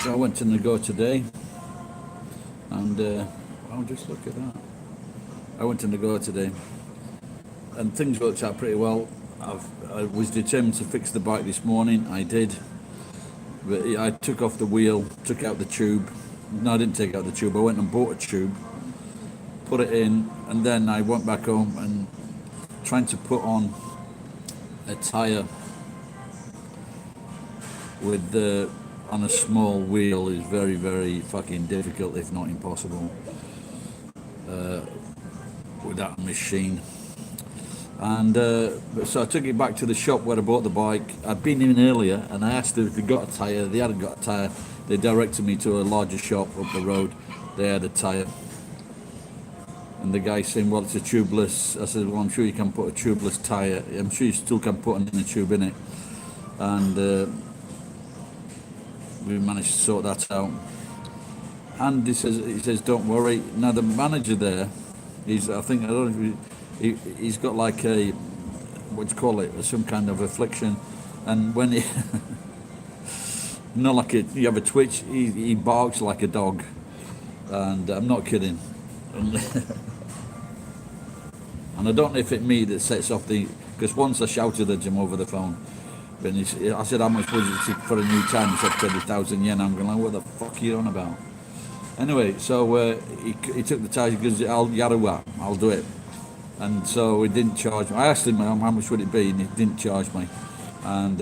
So I went to Nego today, and I'll just look at that. I went to Nego today, and things worked out pretty well. I was determined to fix the bike this morning. I did, but I took off the wheel, took out the tube. No, I didn't take out the tube. I went and bought a tube, put it in, and then I went back home and trying to put on a tyre with the on a small wheel is very, very fucking difficult, if not impossible, with that machine. And so I took it back to the shop where I bought the bike. I'd been in earlier and I asked them if they got a tyre. They hadn't got a tyre. They directed me to a larger shop up the road. They had a tyre. And the guy saying, well, it's a tubeless. I said, well, I'm sure you can put a tubeless tyre. I'm sure you still can put a tube in it. And we managed to sort that out. And he says, don't worry. Now the manager there, I don't know if he's got like a, what do you call it, some kind of affliction. And when he, not like you have a twitch, he barks like a dog. And I'm not kidding. And I don't know if it's me that sets off because once I shouted at him over the phone, and I said, how much was it for a new time? He said 20,000 yen. I'm going like, what the fuck are you on about? Anyway, so he took the tyre, he goes, I'll do it. And so he didn't charge me. I asked him how much would it be, and he didn't charge me. And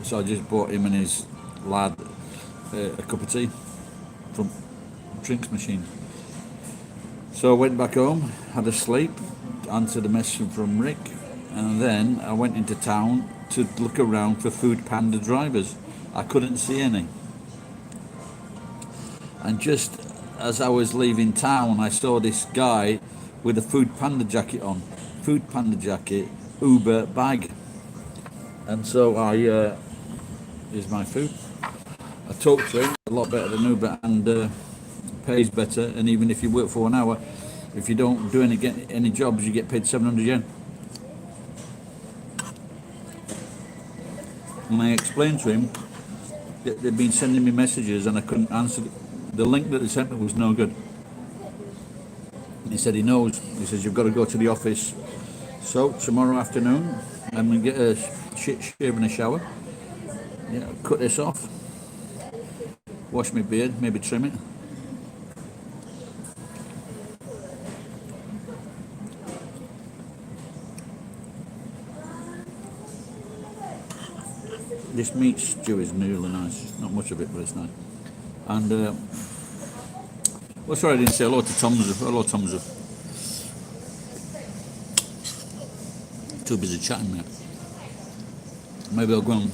so I just bought him and his lad a cup of tea from drinks machine. So I went back home, had a sleep, answered a message from Rick, and then I went into town to look around for Food Panda drivers. I couldn't see any. And just as I was leaving town, I saw this guy with a Food Panda jacket on. Food Panda jacket, Uber bag. And so here's my food. I talked to him, a lot better than Uber, and pays better. And even if you work for an hour, if you don't do any jobs, you get paid 700 yen. And I explained to him that they'd been sending me messages and I couldn't answer. The link that they sent me was no good. He said he knows. He says, you've got to go to the office. So tomorrow afternoon, I'm going to get a shave and a shower. Yeah, cut this off. Wash my beard, maybe trim it. This meat stew is really nice. Not much of it, but it's nice. And well, sorry I didn't say hello to Tomzu. Hello, Tomzu. Too busy chatting, mate. Maybe I'll go and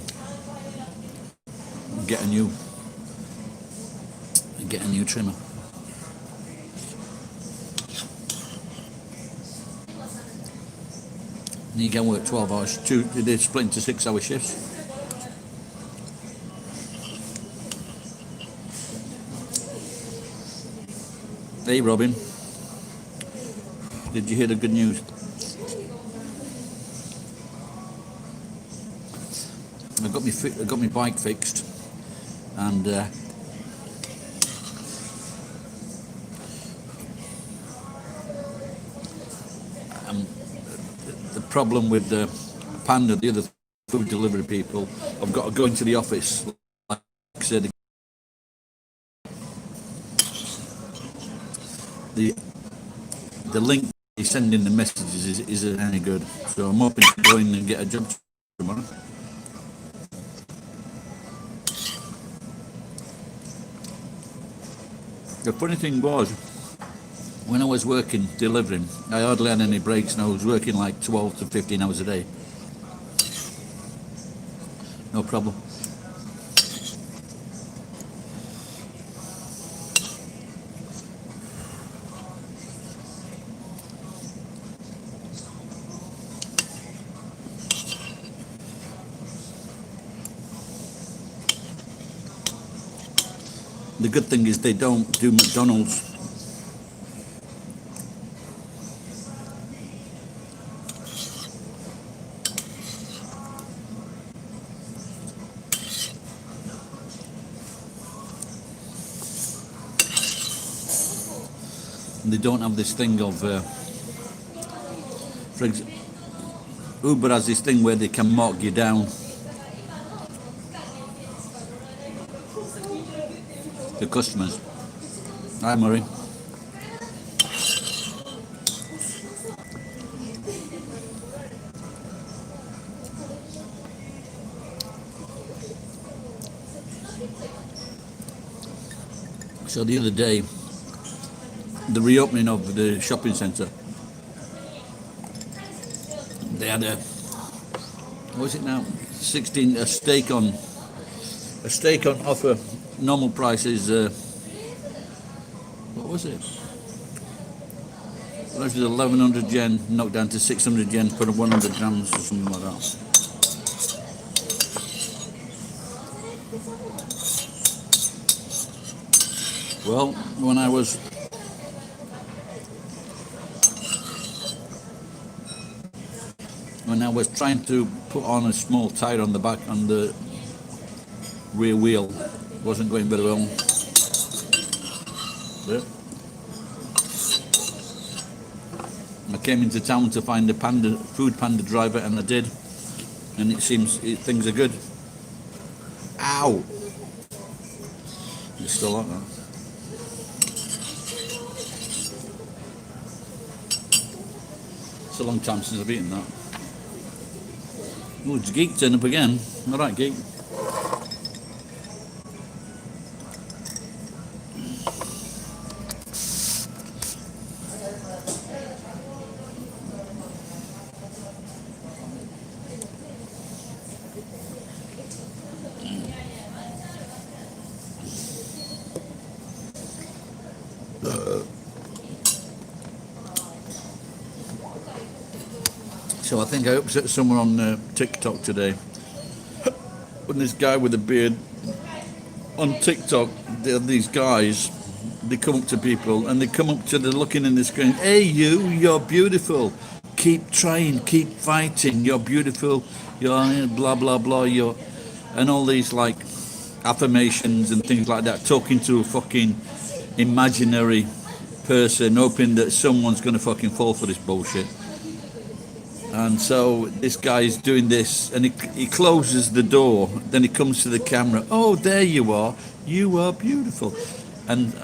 get a new trimmer. And you can work 12 hours. They split into 6-hour shifts. Hey Robin, did you hear the good news? I got my bike fixed, and the problem with the Panda, the other food delivery people, I've got to go into the office. Like I said, the link they send in the messages isn't any good, so I'm hoping to go in and get a job tomorrow. The funny thing was, when I was working delivering, I hardly had any breaks, and I was working like 12 to 15 hours a day. No problem. The good thing is they don't do McDonald's. They don't have this thing of, Uber has this thing where they can mark you down. The customers. Hi, Murray. So the other day, the reopening of the shopping centre, they had what was it now? 16 a steak on offer. Normal price is what was it? Well, it was 1100 yen, knocked down to 600 yen for 100 grams or something like that. Well, when I was trying to put on a small tire on the back on the rear wheel, it wasn't going very well. But I came into town to find a food panda driver, and I did, and it seems things are good. Ow! It's still like that. It's a long time since I've eaten that. Oh, it's Geek turn up again. All right, Geek. So I think I upset someone on TikTok today. When this guy with a beard on TikTok, these guys, they come up to people and they come up to the looking in the screen. Hey, you're beautiful. Keep trying, keep fighting. You're beautiful. You're blah blah blah. And all these like affirmations and things like that. Talking to a fucking imaginary person, hoping that someone's gonna fucking fall for this bullshit. And so this guy is doing this, and he closes the door. Then he comes to the camera. Oh, there you are. You are beautiful. And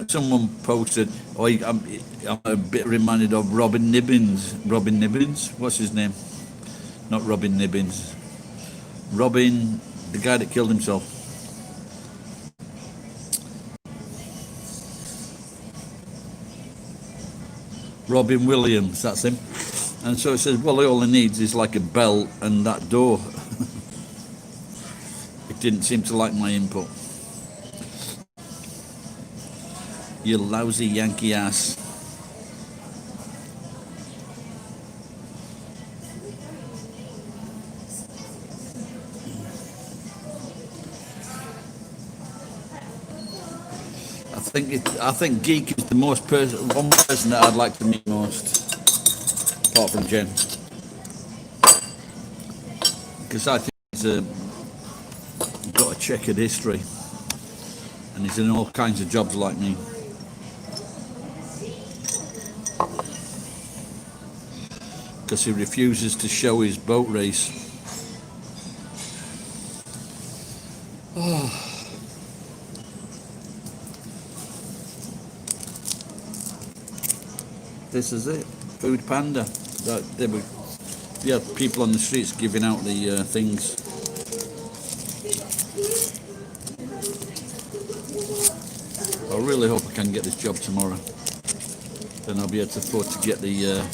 someone posted, oh, I'm a bit reminded of Robin Nibbins. Robin Nibbins? What's his name? Not Robin Nibbins. Robin, the guy that killed himself. Robin Williams, that's him. And so it says, well, all he needs is like a bell and that door. It didn't seem to like my input. You lousy Yankee ass. I think Geek is the one person that I'd like to meet most. Apart from Jen, because I think he's got a checkered history, and he's in all kinds of jobs like me. Because he refuses to show his boat race. Oh. This is it, Food Panda. You have people on the streets giving out the things. I really hope I can get this job tomorrow. Then I'll be able to afford to get the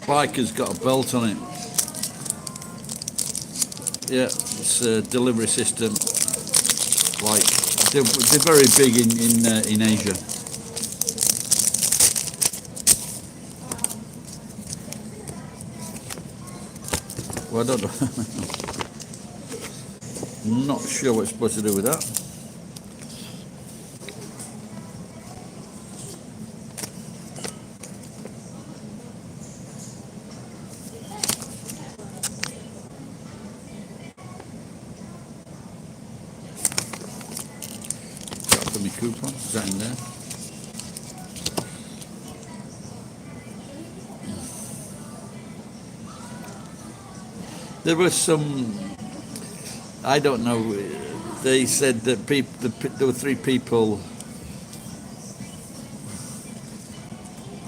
bike has got a belt on it. Yeah, it's a delivery system. Like they're very big in Asia. Well, I don't know. I'm not sure what it's supposed to do with that. Got for me coupon. Is that in there? There were some, I don't know, they said that there were three people,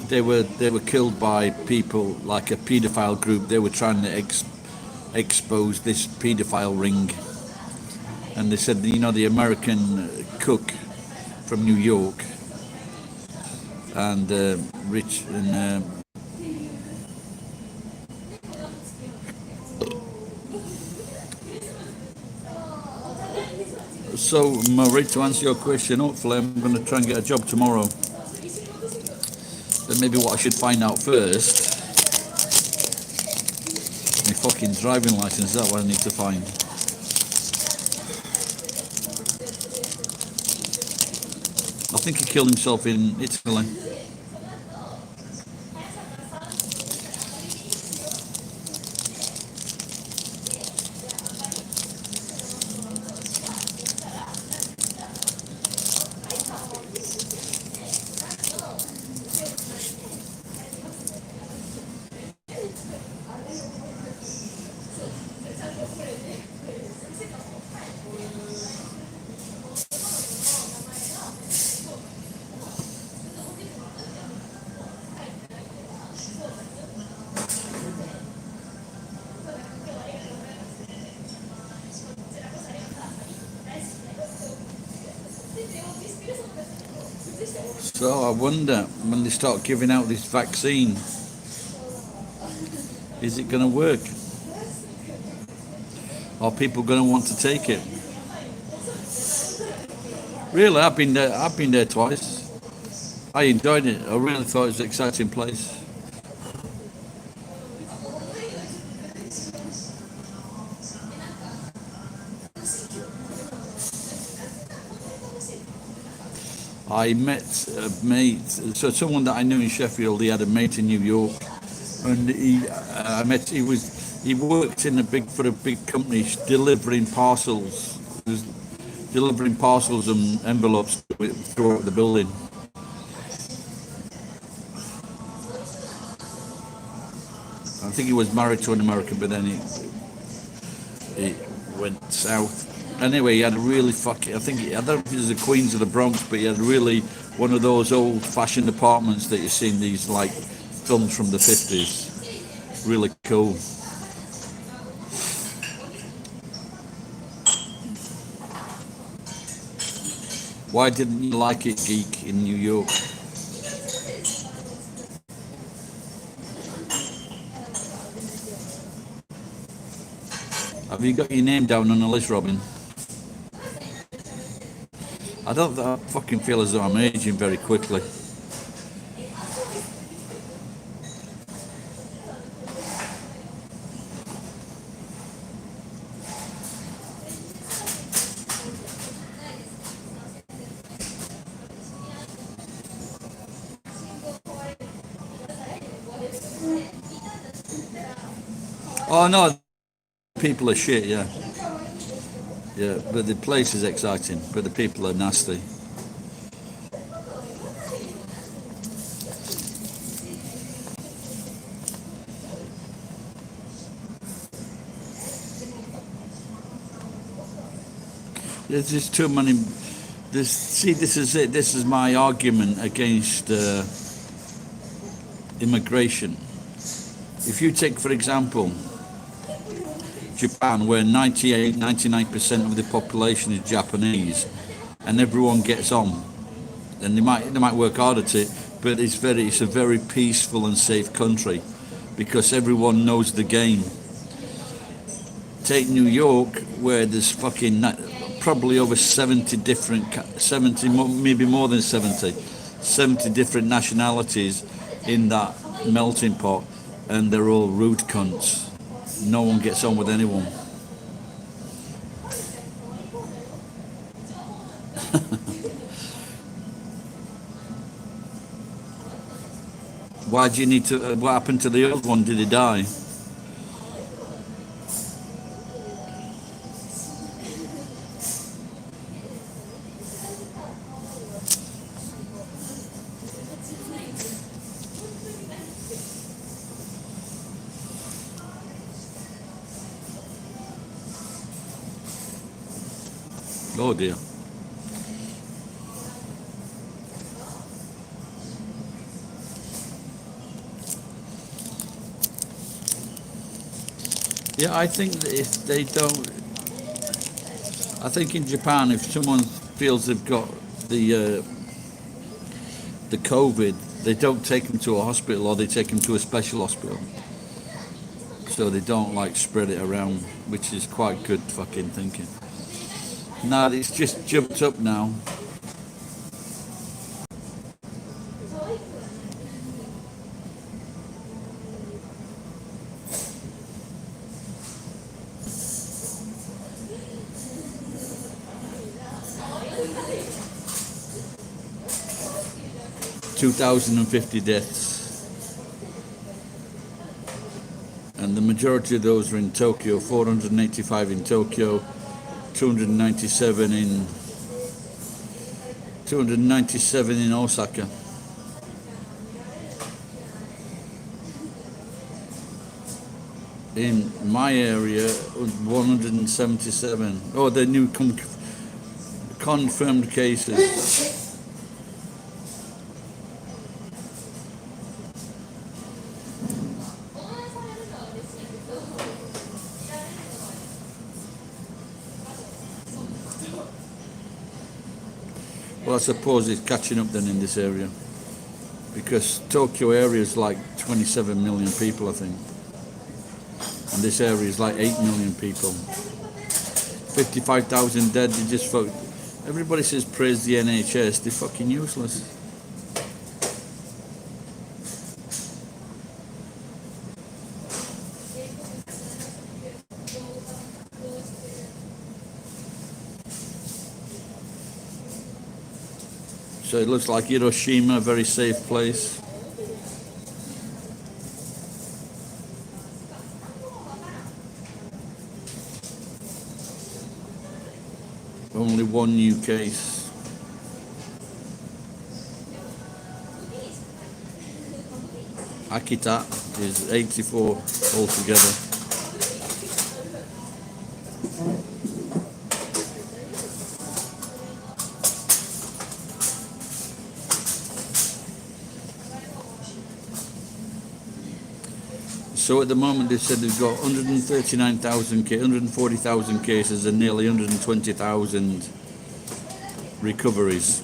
they were killed by people like a paedophile group. They were trying to expose this paedophile ring. And they said, the American cook from New York and Rich and so, Marie, to answer your question, hopefully I'm going to try and get a job tomorrow. But maybe what I should find out first, my fucking driving license, that's what I need to find. I think he killed himself in Italy. So I wonder, when they start giving out this vaccine, is it going to work? Are people going to want to take it? Really, I've been there twice. I enjoyed it. I really thought it was an exciting place. I met a mate, so someone that I knew in Sheffield. He had a mate in New York, and he worked in for a big company delivering parcels. He was delivering parcels and envelopes throughout the building. I think he was married to an American, but then he went south. Anyway, he had a really fucking, I don't know if it was the Queens of the Bronx, but he had really one of those old-fashioned apartments that you see in these, like, films from the 50s. Really cool. Why didn't you like it, Geek, in New York? Have you got your name down on the list, Robin? I fucking feel as though I'm aging very quickly. Oh no, people are shit, yeah. Yeah, but the place is exciting, but the people are nasty. There's just too many. This is it. This is my argument against immigration. If you take, for example, Japan, where 98, 99% of the population is Japanese, and everyone gets on, and they might work hard at it, but it's a very peaceful and safe country because everyone knows the game. Take New York, where there's fucking probably over 70 maybe more than 70 different nationalities in that melting pot, and they're all rude cunts. No one gets on with anyone. Why do you need to? What happened to the old one? Did he die? Oh dear. Yeah, I think that if they don't, I think in Japan, if someone feels they've got the COVID, they don't take them to a hospital or they take them to a special hospital. So they don't like spread it around, which is quite good fucking thinking. Nah, it's just jumped up now. $2,050 deaths, and the majority of those are in Tokyo. 485 in Tokyo, 297 in Osaka. In my area, 177. Oh, the new confirmed cases. Well, I suppose it's catching up then in this area, because Tokyo area is like 27 million people, I think, and this area is like 8 million people. 55,000 dead. They just fuck. Everybody says praise the NHS. They're fucking useless. So it looks like Hiroshima, a very safe place. Only one new case. Akita is 84 altogether. So at the moment they said they've got 140,000 cases and nearly 120,000 recoveries.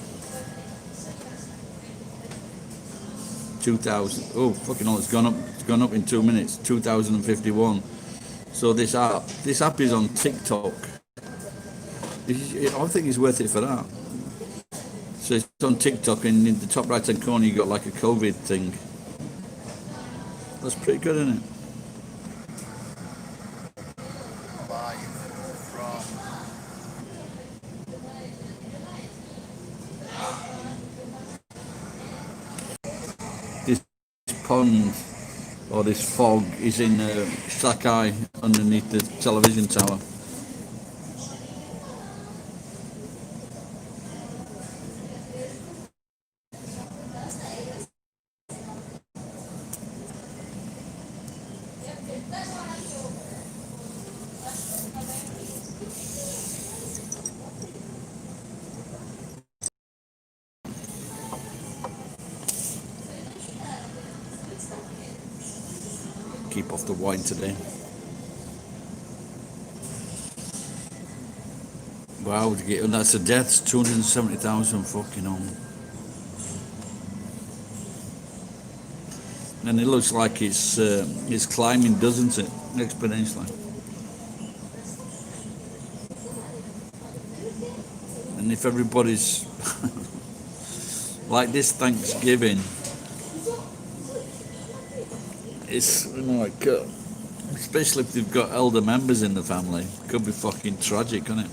2,000. Oh fucking hell! It's gone up. It's gone up in 2 minutes. 2,051. So this app is on TikTok. I think it's worth it for that. So it's on TikTok, and in the top right hand corner you got like a COVID thing. That's pretty good, isn't it? This pond or this fog is in Sakai underneath the television tower. Keep off the wine today. Wow, that's a death. 270,000 fucking on. And it looks like it's climbing, doesn't it? Exponentially. And if everybody's like this Thanksgiving, it's like, especially if they've got elder members in the family, it could be fucking tragic, couldn't it?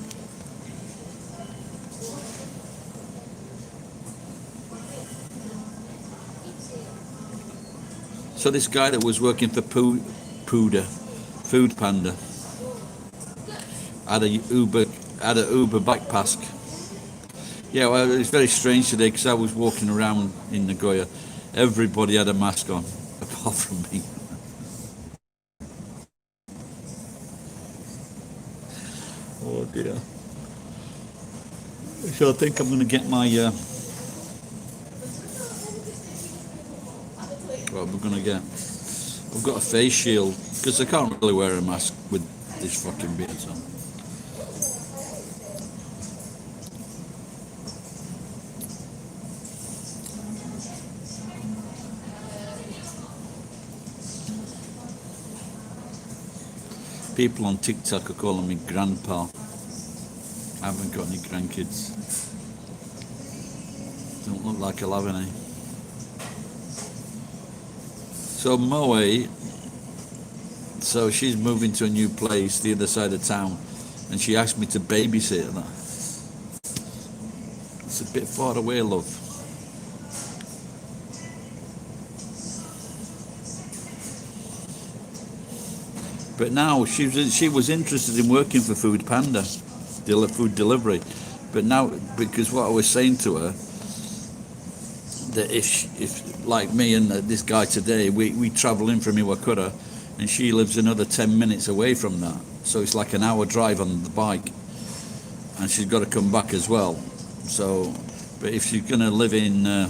So this guy that was working for Food Panda, had a Uber backpack. Yeah, well, it's very strange today because I was walking around in Nagoya. Everybody had a mask on, apart from me. Oh dear. So I think I'm going to get my. What we're going to get? I've got a face shield because I can't really wear a mask with this fucking beard on. People on TikTok are calling me grandpa. I haven't got any grandkids. Don't look like I'll have any. So Moe, so she's moving to a new place, the other side of town, and she asked me to babysit her. It's a bit far away, love. But now she was interested in working for Food Panda, food delivery. But now, because what I was saying to her, that if like me and this guy today, we travel in from Iwakura, and she lives another 10 minutes away from that. So it's like an hour drive on the bike, and she's got to come back as well. So, but if she's going to live in,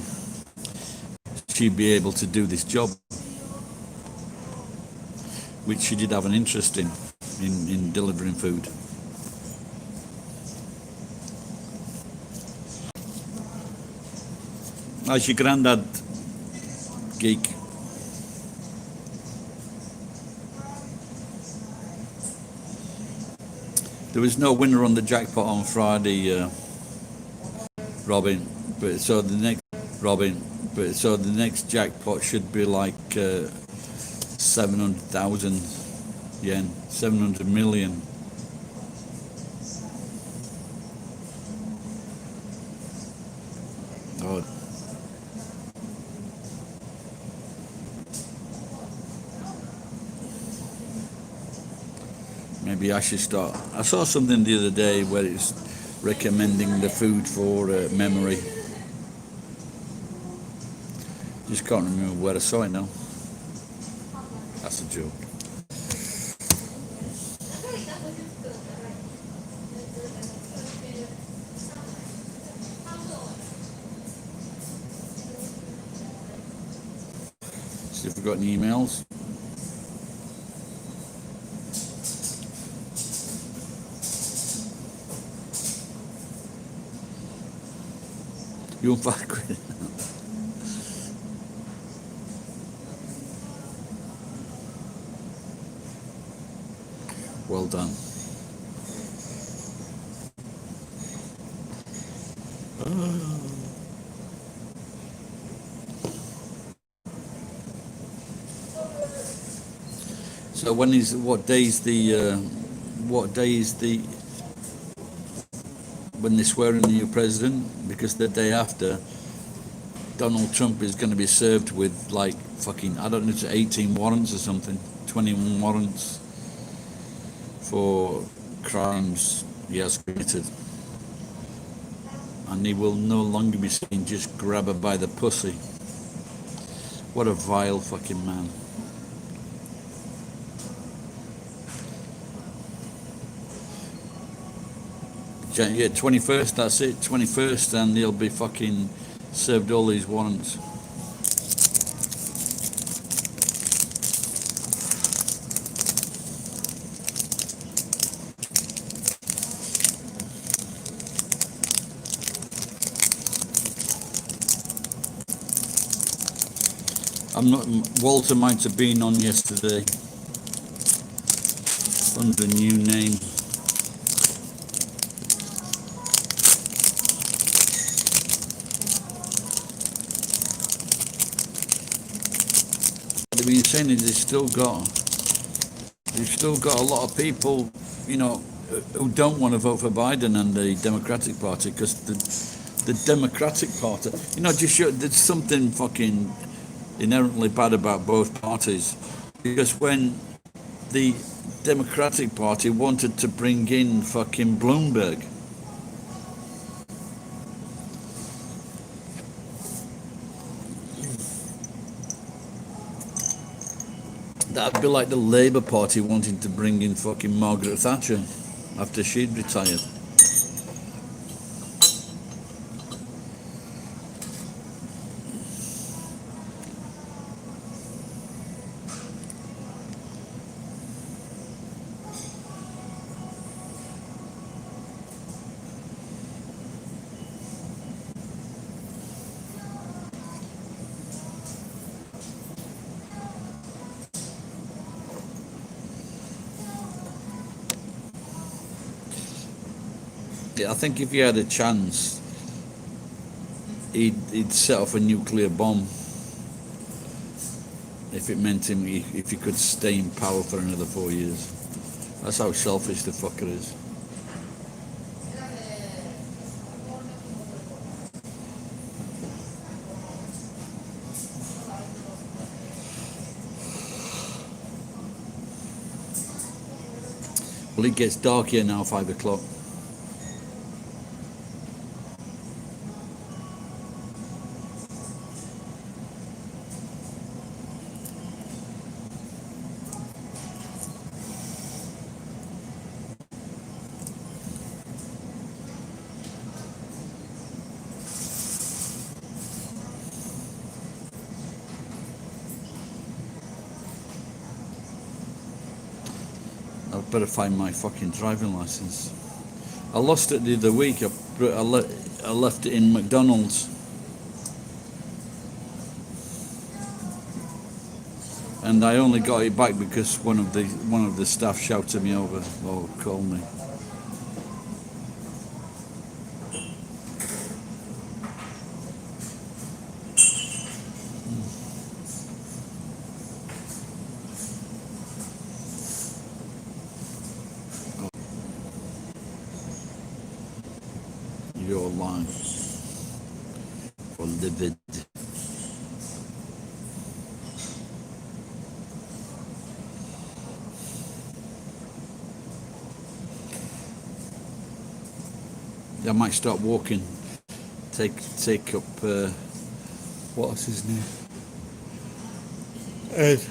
she'd be able to do this job, which she did have an interest in delivering food. How's your granddad, geek? There was no winner on the jackpot on Friday, Robin. But so the next jackpot should be like 700,000 yen, 700 million. Oh. Maybe I should start. I saw something the other day where it's recommending the food for memory. Just can't remember where I saw it now. That's a joke. See if we've got any emails. You won't fuck with it. Well done. So what day is the when they swear in the new president? Because the day after, Donald Trump is going to be served with like fucking, I don't know, it's 18 warrants or something, 21 warrants for crimes he has committed. And he will no longer be seen just grab her by the pussy. What a vile fucking man. Yeah, 21st, that's it, 21st, and he'll be fucking served all these warrants. I'm not. Walter might have been on yesterday under a new name. What they've been saying is they've still got a lot of people, you know, who don't want to vote for Biden and the Democratic Party because the Democratic Party, you know, there's something fucking inherently bad about both parties, because when the Democratic Party wanted to bring in fucking Bloomberg, that'd be like the Labour Party wanting to bring in fucking Margaret Thatcher after she'd retired. Yeah, I think if he had a chance, he'd set off a nuclear bomb if it meant him if he could stay in power for another 4 years. That's how selfish the fucker is. Well, it gets dark here now, 5 o'clock. I'd better find my fucking driving license. I lost it the other week. I left it in McDonald's, and I only got it back because one of the staff shouted me over or called me. Your life for livid. I might start walking. Take up. What's his name? Ed.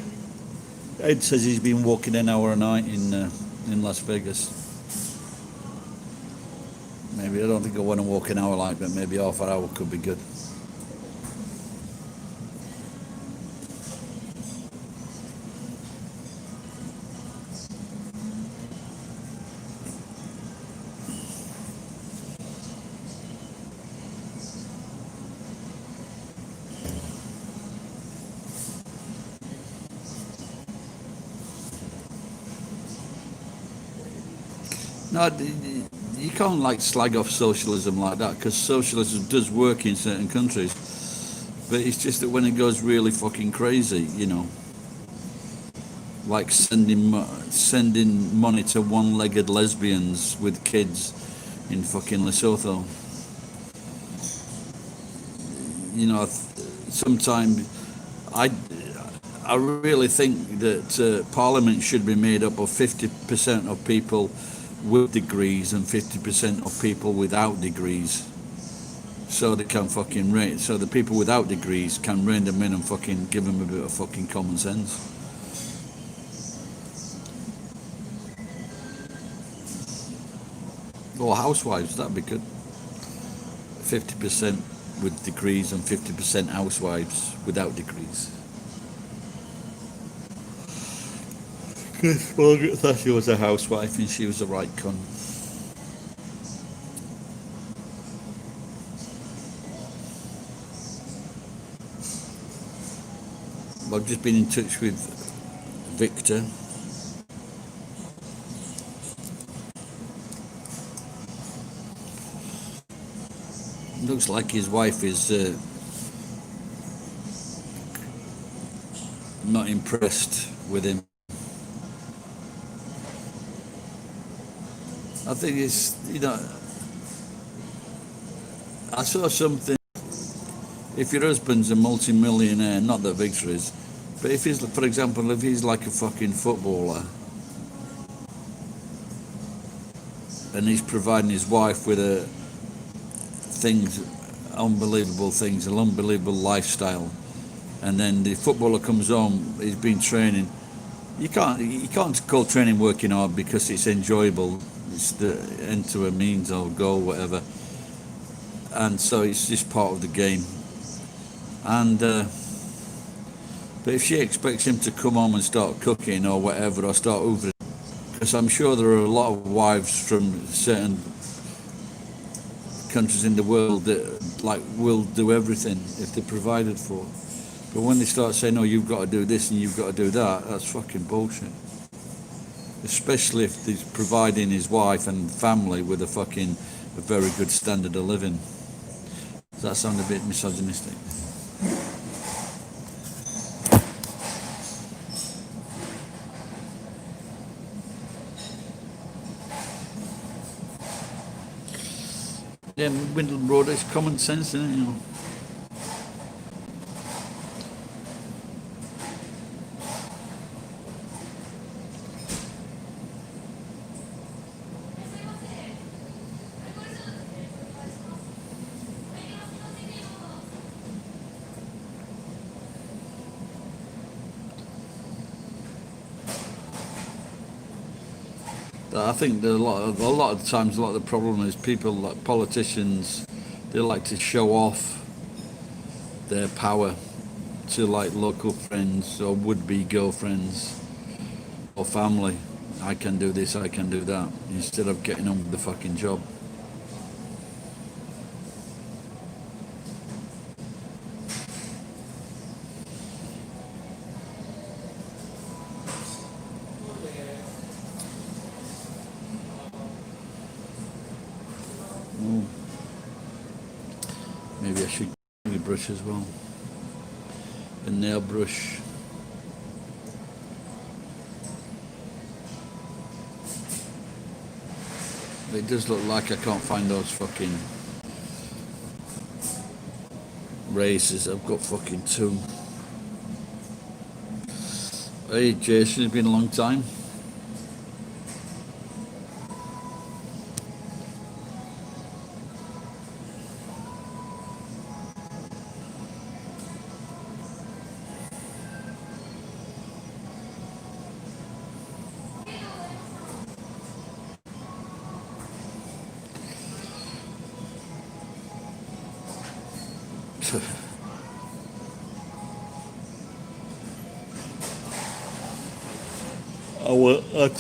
Ed says he's been walking an hour a night in Las Vegas. Maybe I don't think I want to walk an hour like that. Maybe half an hour could be good. No, you can't like slag off socialism like that because socialism does work in certain countries, but it's just that when it goes really fucking crazy, like sending money to one-legged lesbians with kids in fucking Lesotho. Sometimes I I really think that Parliament should be made up of 50% of people with degrees and 50% of people without degrees, so they can fucking rein. So the people without degrees can rein them in and fucking give them a bit of fucking common sense. Or housewives, that'd be good. 50% with degrees and 50% housewives without degrees. Because Margaret Thatcher was a housewife and she was a right cunt. I've just been in touch with Victor. Looks like his wife is not impressed with him. I think it's, I saw something. If your husband's a multi-millionaire, not that Victor is, but if he's, for example, if he's like a fucking footballer and he's providing his wife with unbelievable things, an unbelievable lifestyle, and then the footballer comes home, he's been training. You can't call training working hard because it's enjoyable. It's the end to a means or goal, whatever, and so it's just part of the game. And but if she expects him to come home and start cooking or whatever, or start hoovering, because I'm sure there are a lot of wives from certain countries in the world that will do everything if they're provided for. But when they start saying, "Oh, you've got to do this and you've got to do that," that's fucking bullshit. Especially if he's providing his wife and family with a fucking a very good standard of living. Does that sound a bit misogynistic? Yeah, Windle Road is common sense, isn't it? You know? I think that a lot of times, a lot of the problem is people like politicians. They like to show off their power to like local friends or would-be girlfriends or family. I can do this, I can do that, instead of getting on with the fucking job. Maybe I should get a brush as well. A nail brush. It does look like I can't find those fucking razors. I've got fucking two. Hey Jason, it's been a long time.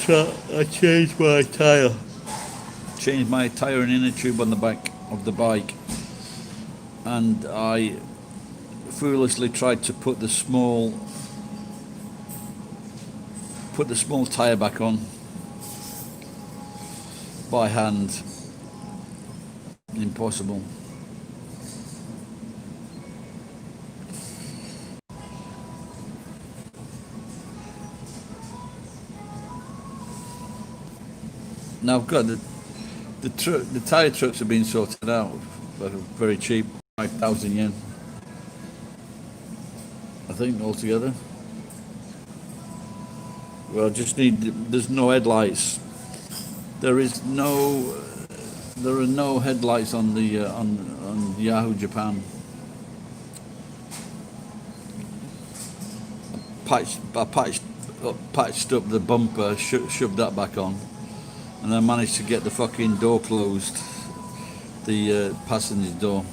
I changed my tyre. Changed my tyre and inner tube on the back of the bike, and I foolishly tried to put the small tyre back on by hand. Impossible. Now I've got the tyre trucks have been sorted out, but very cheap, 5,000 yen, I think altogether. Well, just need. There's no headlights. There are no headlights on the on Yahoo Japan. I patched up the bumper, shoved that back on. And I managed to get the fucking door closed, the passenger door.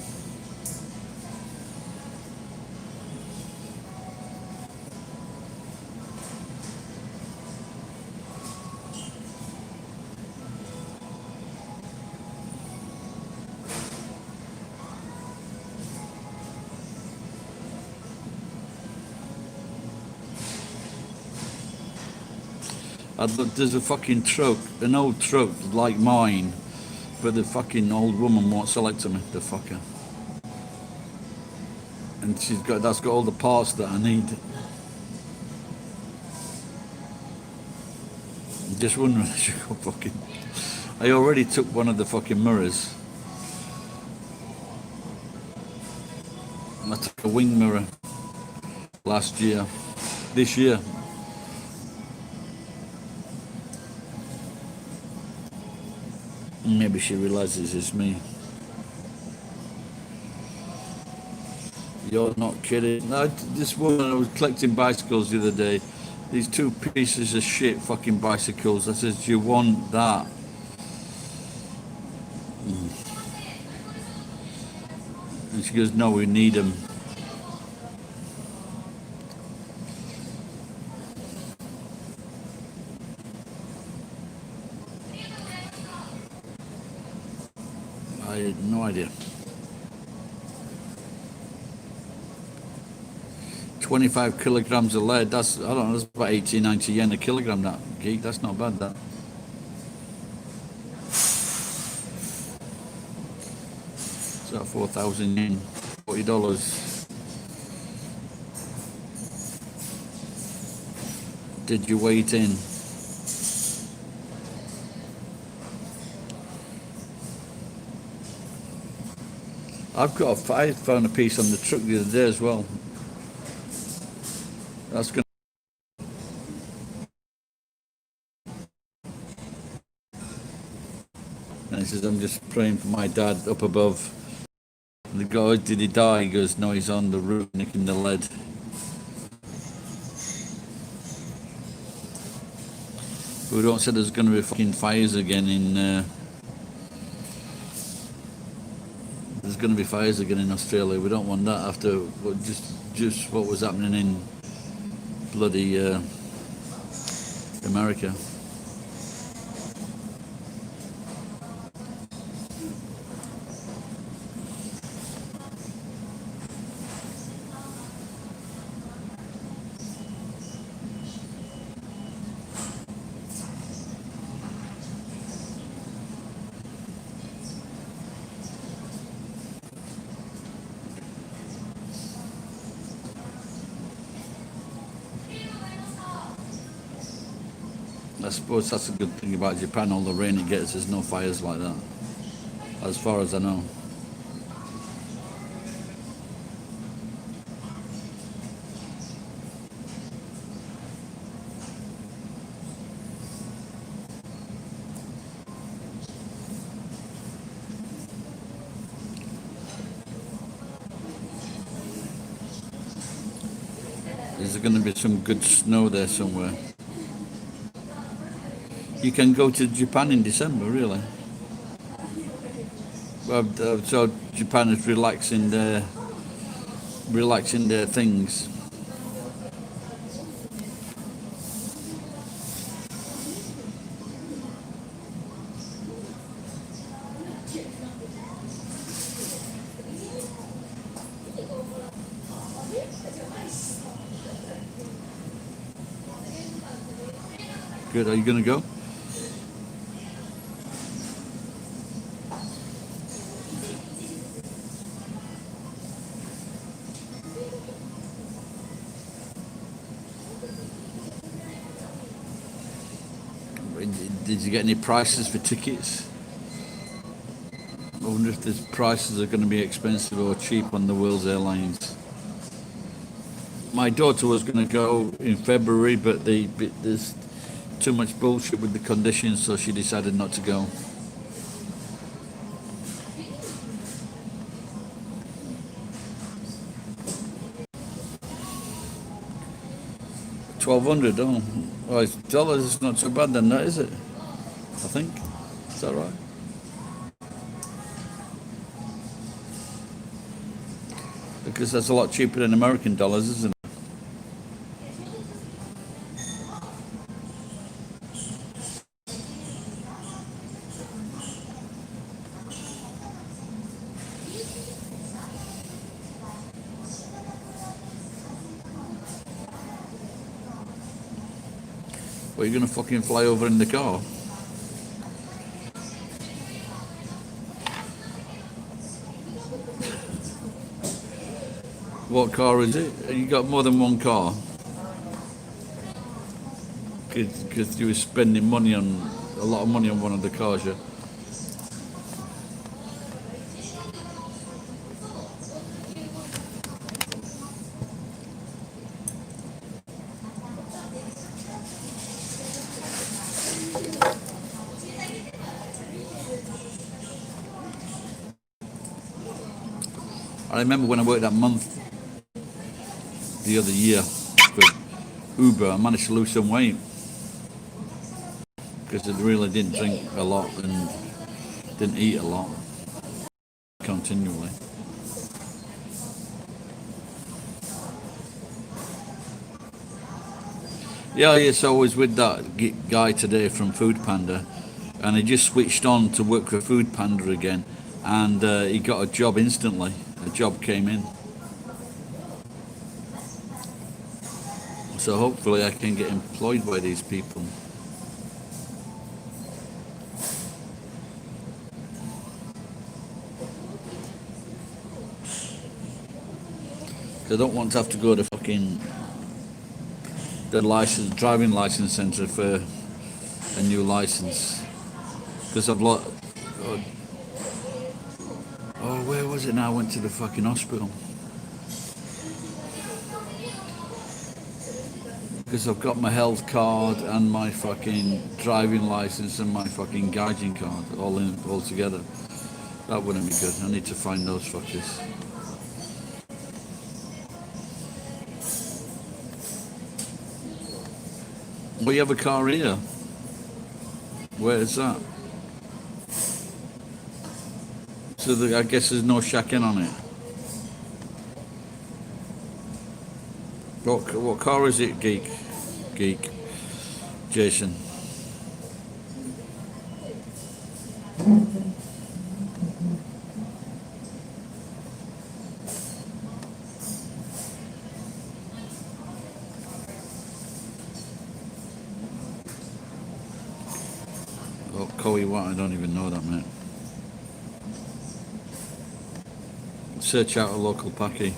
There's a fucking truck, an old truck like mine, but the fucking old woman won't sell it to me, the fucker. And that's got all the parts that I need. I'm just wondering if she got fucking. I already took one of the fucking mirrors. And I took a wing mirror last year. This year. Maybe she realizes it's me. You're not kidding. This woman, I was collecting bicycles the other day. These two pieces of shit fucking bicycles. I said, do you want that? And she goes, no, we need them. I had no idea. 25 kilograms of lead, that's, I don't know, that's about 80, 90 yen a kilogram, that geek, that's not bad, that. that 4,000 yen? $40. Did you wait in? I've got I found a piece on the truck the other day as well. That's going. And he says, I'm just praying for my dad up above. And the guy, did he die? He goes, no, he's on the roof nicking the lead. We don't say there's going to be fucking fires again in. There's going to be fires again in Australia. We don't want that after just what was happening in bloody America. I suppose that's a good thing about Japan. All the rain it gets, there's no fires like that, as far as I know. There's going to be some good snow there somewhere. You can go to Japan in December, really. Well, so Japan is relaxing their things. Good. Are you going to go? Did you get any prices for tickets? I wonder if the prices are going to be expensive or cheap on the World's Airlines. My daughter was going to go in February, but there's too much bullshit with the conditions, so she decided not to go. $1,200. Oh, well, it's dollars. It's not so bad then, that is it? I think. Is that right? Because that's a lot cheaper than American dollars, isn't it? Well, you're going to fucking fly over in the car? What car is it? You got more than one car? Because you were spending money on a lot of money on one of the cars, yeah? I remember when I worked that month the other year for Uber, I managed to lose some weight because I really didn't drink a lot and didn't eat a lot continually. Yeah, so I was with that guy today from Food Panda, and he just switched on to work for Food Panda again, and he got a job instantly. A job came in. So hopefully I can get employed by these people. I don't want to have to go to fucking the driving license centre for a new license because I've lot. Oh, where was it now? I went to the fucking hospital because I've got my health card and my fucking driving license and my fucking guiding card all together. That wouldn't be good. I need to find those fuckers. Well, you have a car here. Where is that? So I guess there's no shacking on it. What car is it, Geek? Jason. Oh, Coey, what? I don't even know that, mate. Search out a local packy.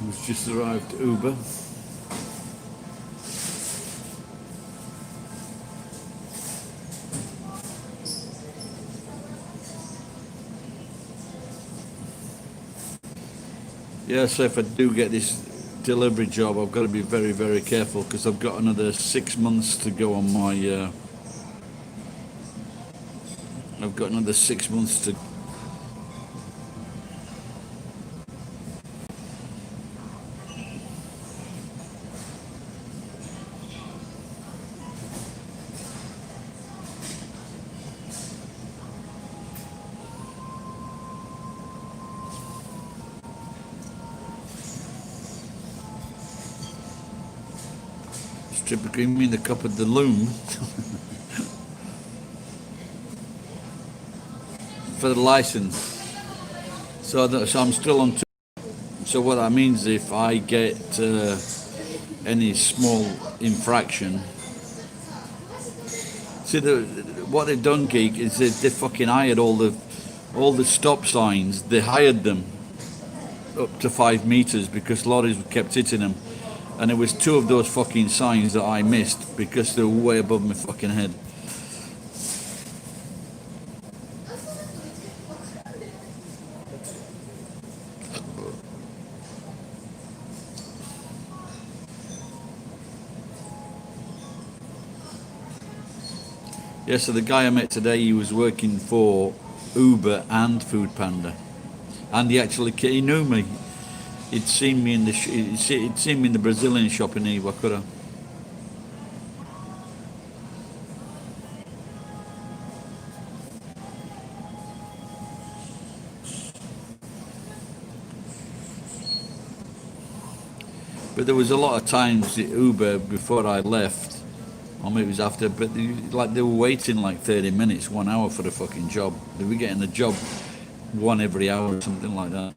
We've just arrived at Uber. Yeah, so if I do get this delivery job, I've got to be very, very careful because I've got another 6 months to go on my. I've got another 6 months to. Strip of cream in the cup of the loom for the license. So I'm still on. So what that means, if I get any small infraction, see what they've done, Geek, is they fucking hired all the stop signs. They hired them up to 5 meters because lorries kept hitting them. And it was 2 of those fucking signs that I missed because they were way above my fucking head. Yeah, so the guy I met today, he was working for Uber and Foodpanda. And he knew me. He'd seen me in the Brazilian shop in Iwakura. But there was a lot of times at Uber before I left, or maybe it was after, but they were waiting like 30 minutes, 1 hour for the fucking job. They were getting the job one every hour or something like that.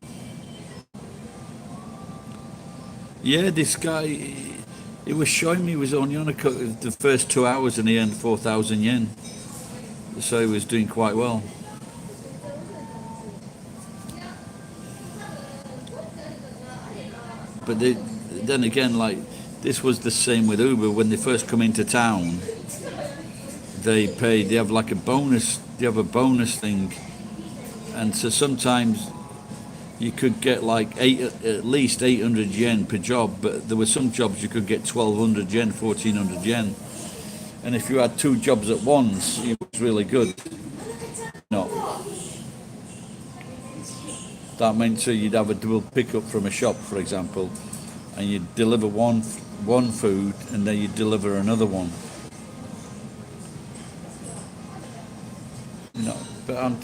Yeah, this guy, he was showing me he was only on the first 2 hours and he earned 4,000 yen. So he was doing quite well. But then again, like, this was the same with Uber. When they first come into town, they have like a bonus, they have a bonus thing. And so sometimes you could get like at least 800 yen per job, but there were some jobs you could get 1,200 yen, 1,400 yen. And if you had 2 jobs at once, it was really good. No. That meant so you'd have a double pickup from a shop, for example, and you'd deliver one food and then you'd deliver another one. No, but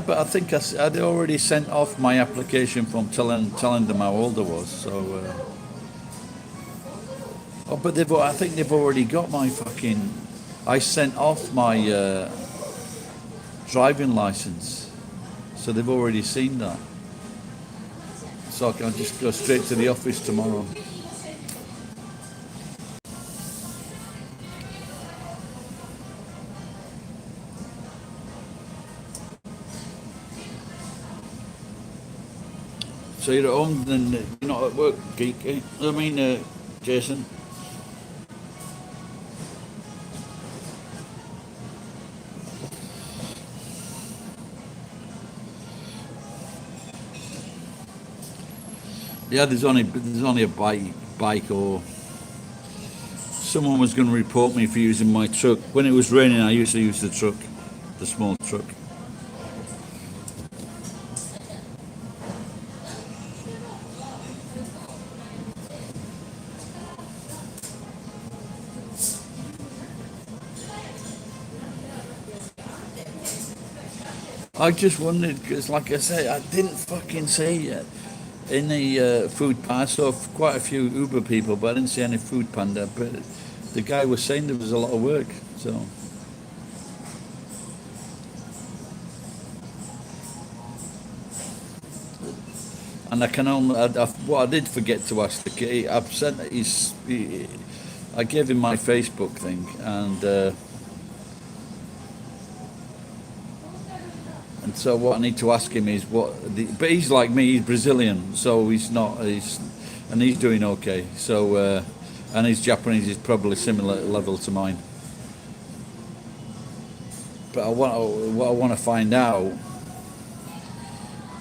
but I think I'd already sent off my application from telling them how old I was. So, but I think they've already got my fucking. I sent off my driving license, So they've already seen that. So I can just go straight to the office tomorrow. So you're at home, then you're not at work, geek. Eh? I mean, Jason. Yeah, there's only a bike or someone was going to report me for using my truck. When it was raining, I used to use the truck, the small truck. I just wondered because, like I said, I didn't fucking see it in the food panda. I saw quite a few Uber people, but I didn't see any food panda. But the guy was saying there was a lot of work, so. And I can only, what I did forget to ask the kid, I've sent I gave him my Facebook thing, and so what I need to ask him is but he's like me, he's Brazilian, so and he's doing okay. So, and his Japanese is probably similar level to mine. But what I want to find out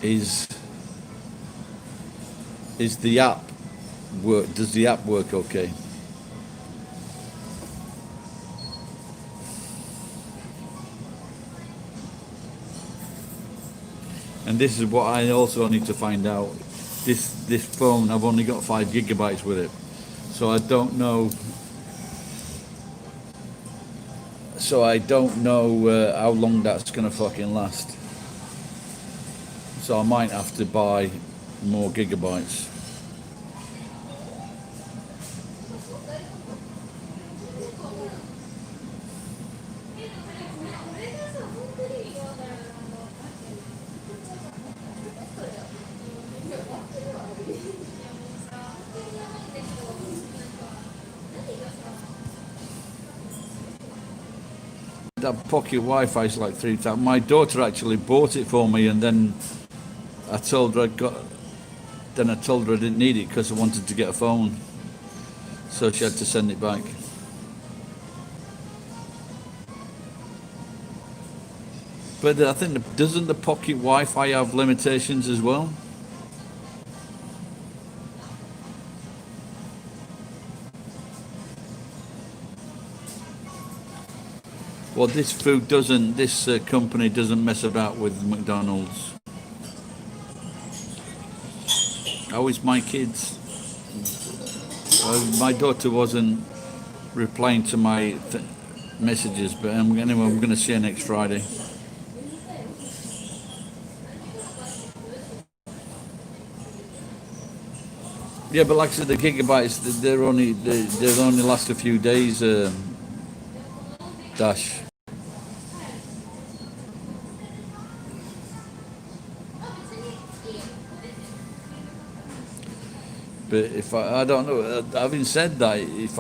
is the app work? Does the app work okay? And this is what I also need to find out. This phone, I've only got 5 GB with it, so I don't know. So I don't know how long that's gonna fucking last. So I might have to buy more gigabytes. That pocket Wi-Fi is like 3,000. My daughter actually bought it for me, and then I told her I told her I didn't need it because I wanted to get a phone, so she had to send it back. But I think doesn't the pocket Wi-Fi have limitations as well? Well, this food doesn't. This company doesn't mess about with McDonald's. How is my kids? My daughter wasn't replying to my messages, but anyway, I'm going to see her next Friday. Yeah, but like I said, the gigabytes they're only last a few days. Dash. But if I don't know. Having said that, if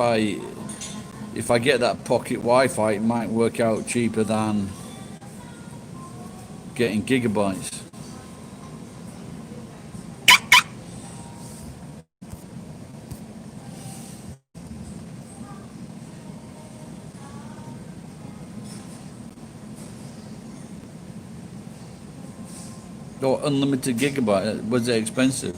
I get that pocket Wi-Fi, it might work out cheaper than getting gigabytes. Or unlimited gigabyte, was it expensive?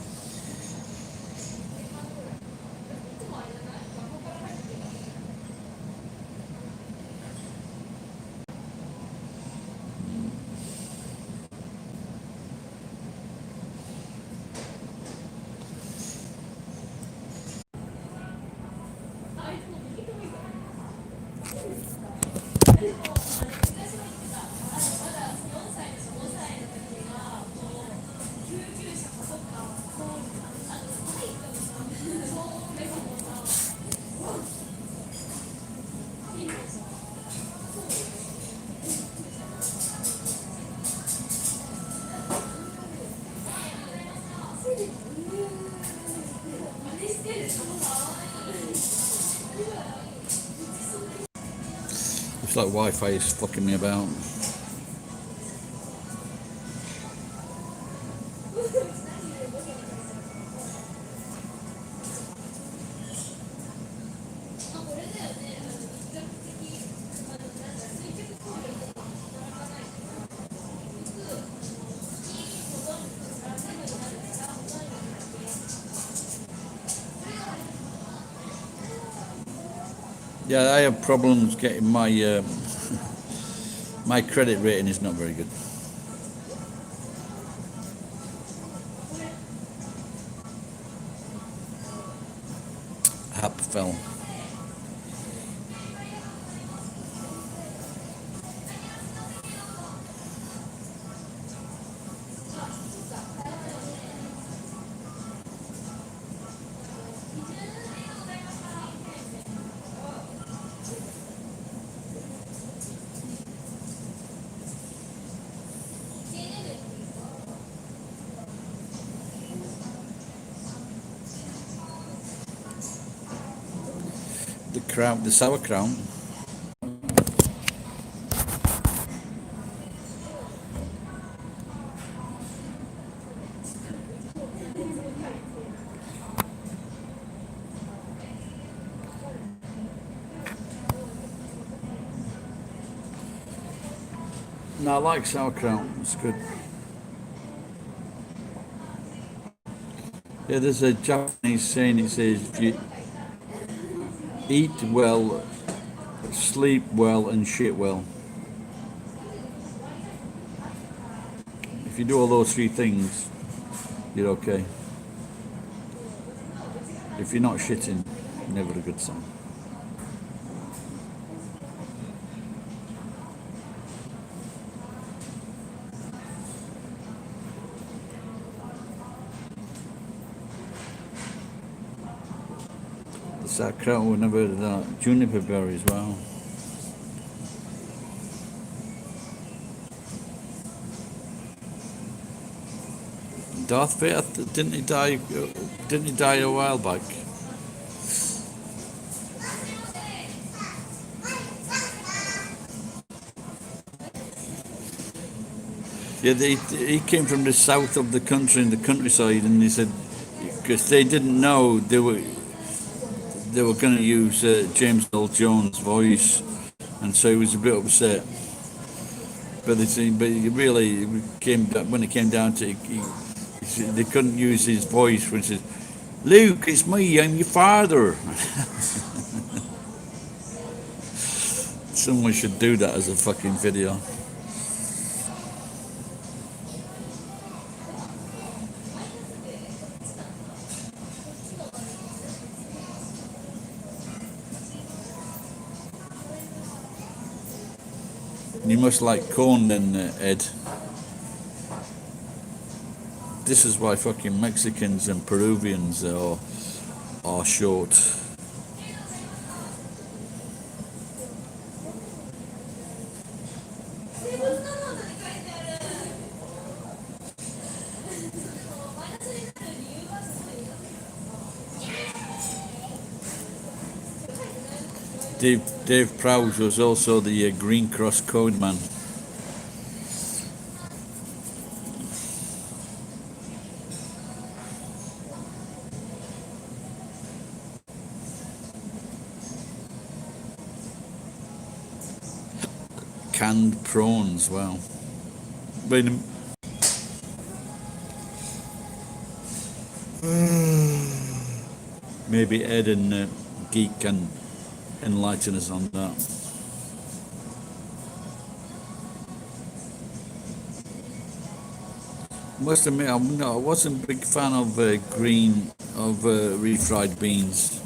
It's like Wi-Fi is fucking me about. Yeah, I have problems getting my my credit rating is not very good. App fell. The crown, the sour crown. No, I like sauerkraut. It's good. Yeah, there's a Japanese saying. It says, if you eat well, sleep well, and shit well. If you do all those three things, you're okay. If you're not shitting, never a good sign. The sauerkraut, we never heard of that. Juniper berries, wow. Darth Vader, didn't he die? Didn't he die a while back? Yeah, he came from the south of the country, in the countryside, and he said because they didn't know they were going to use James Earl Jones' voice, and so he was a bit upset. But he really came when it came down to it, they couldn't use his voice, which is, Luke, it's me, I'm your father. Someone should do that as a fucking video. You must like corn then, Ed. This is why fucking Mexicans and Peruvians are short. Dave Prowse was also the Green Cross Code man. Canned prawns, wow. Wait a Maybe Ed and Geek can enlighten us on that. Must admit, I wasn't a big fan of refried beans.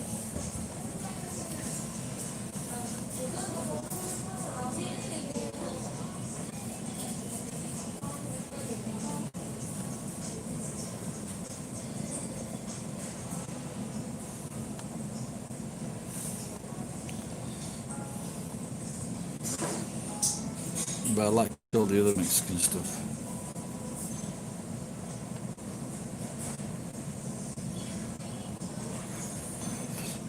But I like all the other Mexican stuff.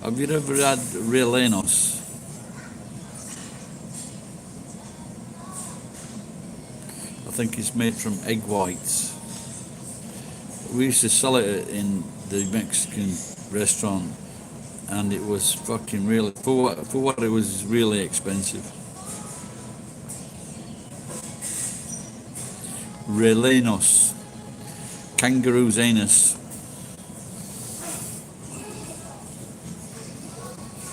Have you ever had Rellenos? I think it's made from egg whites. We used to sell it in the Mexican restaurant, and it was fucking really for what it was really expensive. Rellenos, kangaroo's anus.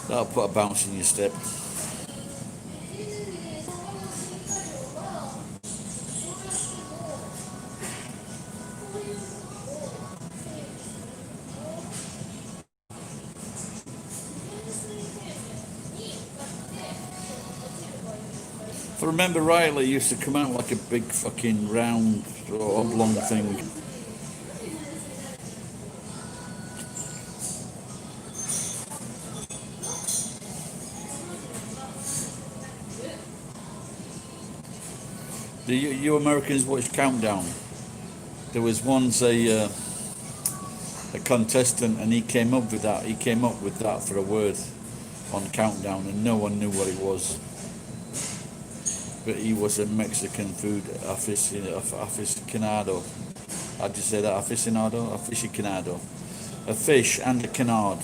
That'll put a bounce in your step. If I remember rightly, it used to come out like a big fucking round or oblong thing. Do you Americans watch Countdown? There was once a contestant, and he came up with that. He came up with that for a word on Countdown, and no one knew what it was. But he was a Mexican food aficionado. How'd you say that? Aficionado? Aficionado. A fish and a canard.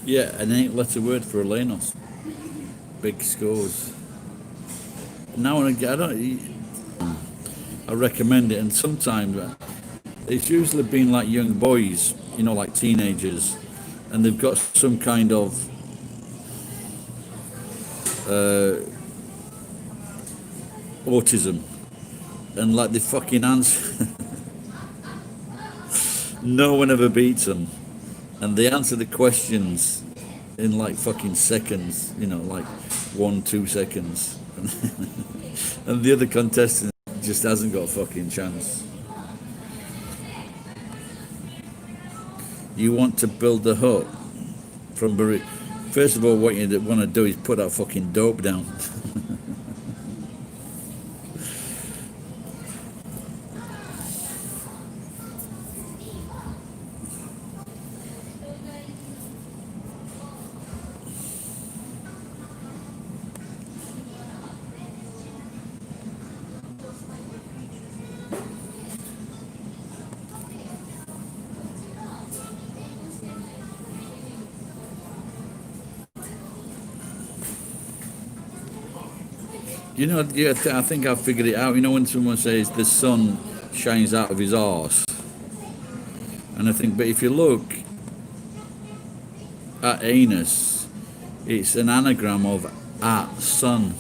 Yeah, an 8-letter word for Elenos. Big scores. Now and again, I recommend it, and sometimes it's usually been like young boys, like teenagers, and they've got some kind of autism, and like they fucking answer. No one ever beats them, and they answer the questions in like fucking seconds, like 1-2 seconds, and the other contestant just hasn't got a fucking chance. You want to build a hut from burrito. First of all, what you want to do is put that fucking dope down. Yeah, I think I figured it out. When someone says the sun shines out of his arse, and I think, but if you look at anus, it's an anagram of at sun.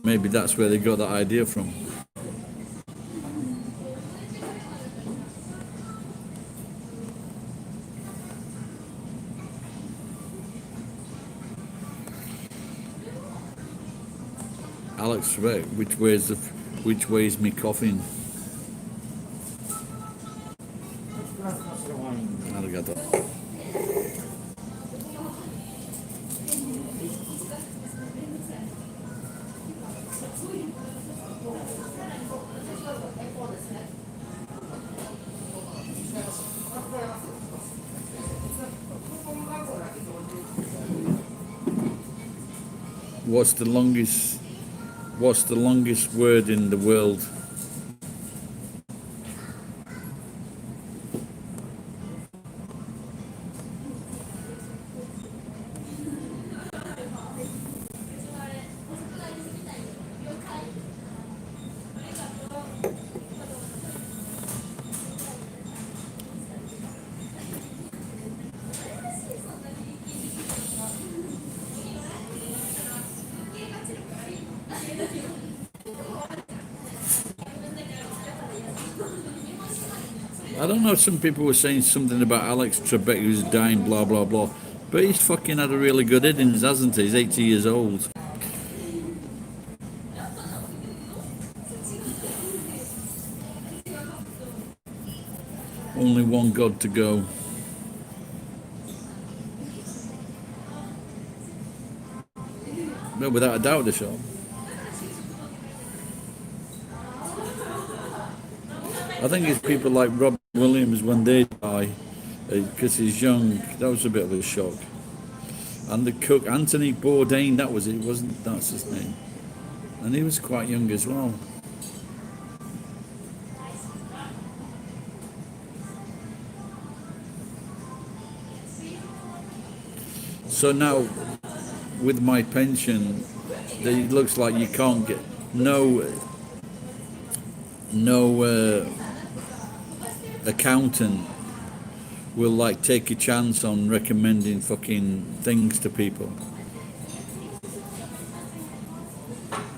Maybe that's where they got that idea from. Alex, which way is me coughing? Arigato. What's the longest? What's the longest word in the world? I don't know. Some people were saying something about Alex Trebek who's dying, blah blah blah. But he's fucking had a really good innings, hasn't he? He's 80 years old. Only one God to go. No, without a doubt, the show. I think it's people like Rob Williams when they die, because he's young. That was a bit of a shock. And the cook, Anthony Bourdain, that was it, wasn't that's his name? And he was quite young as well. So now, with my pension, it looks like you can't get no accountant will like take a chance on recommending fucking things to people.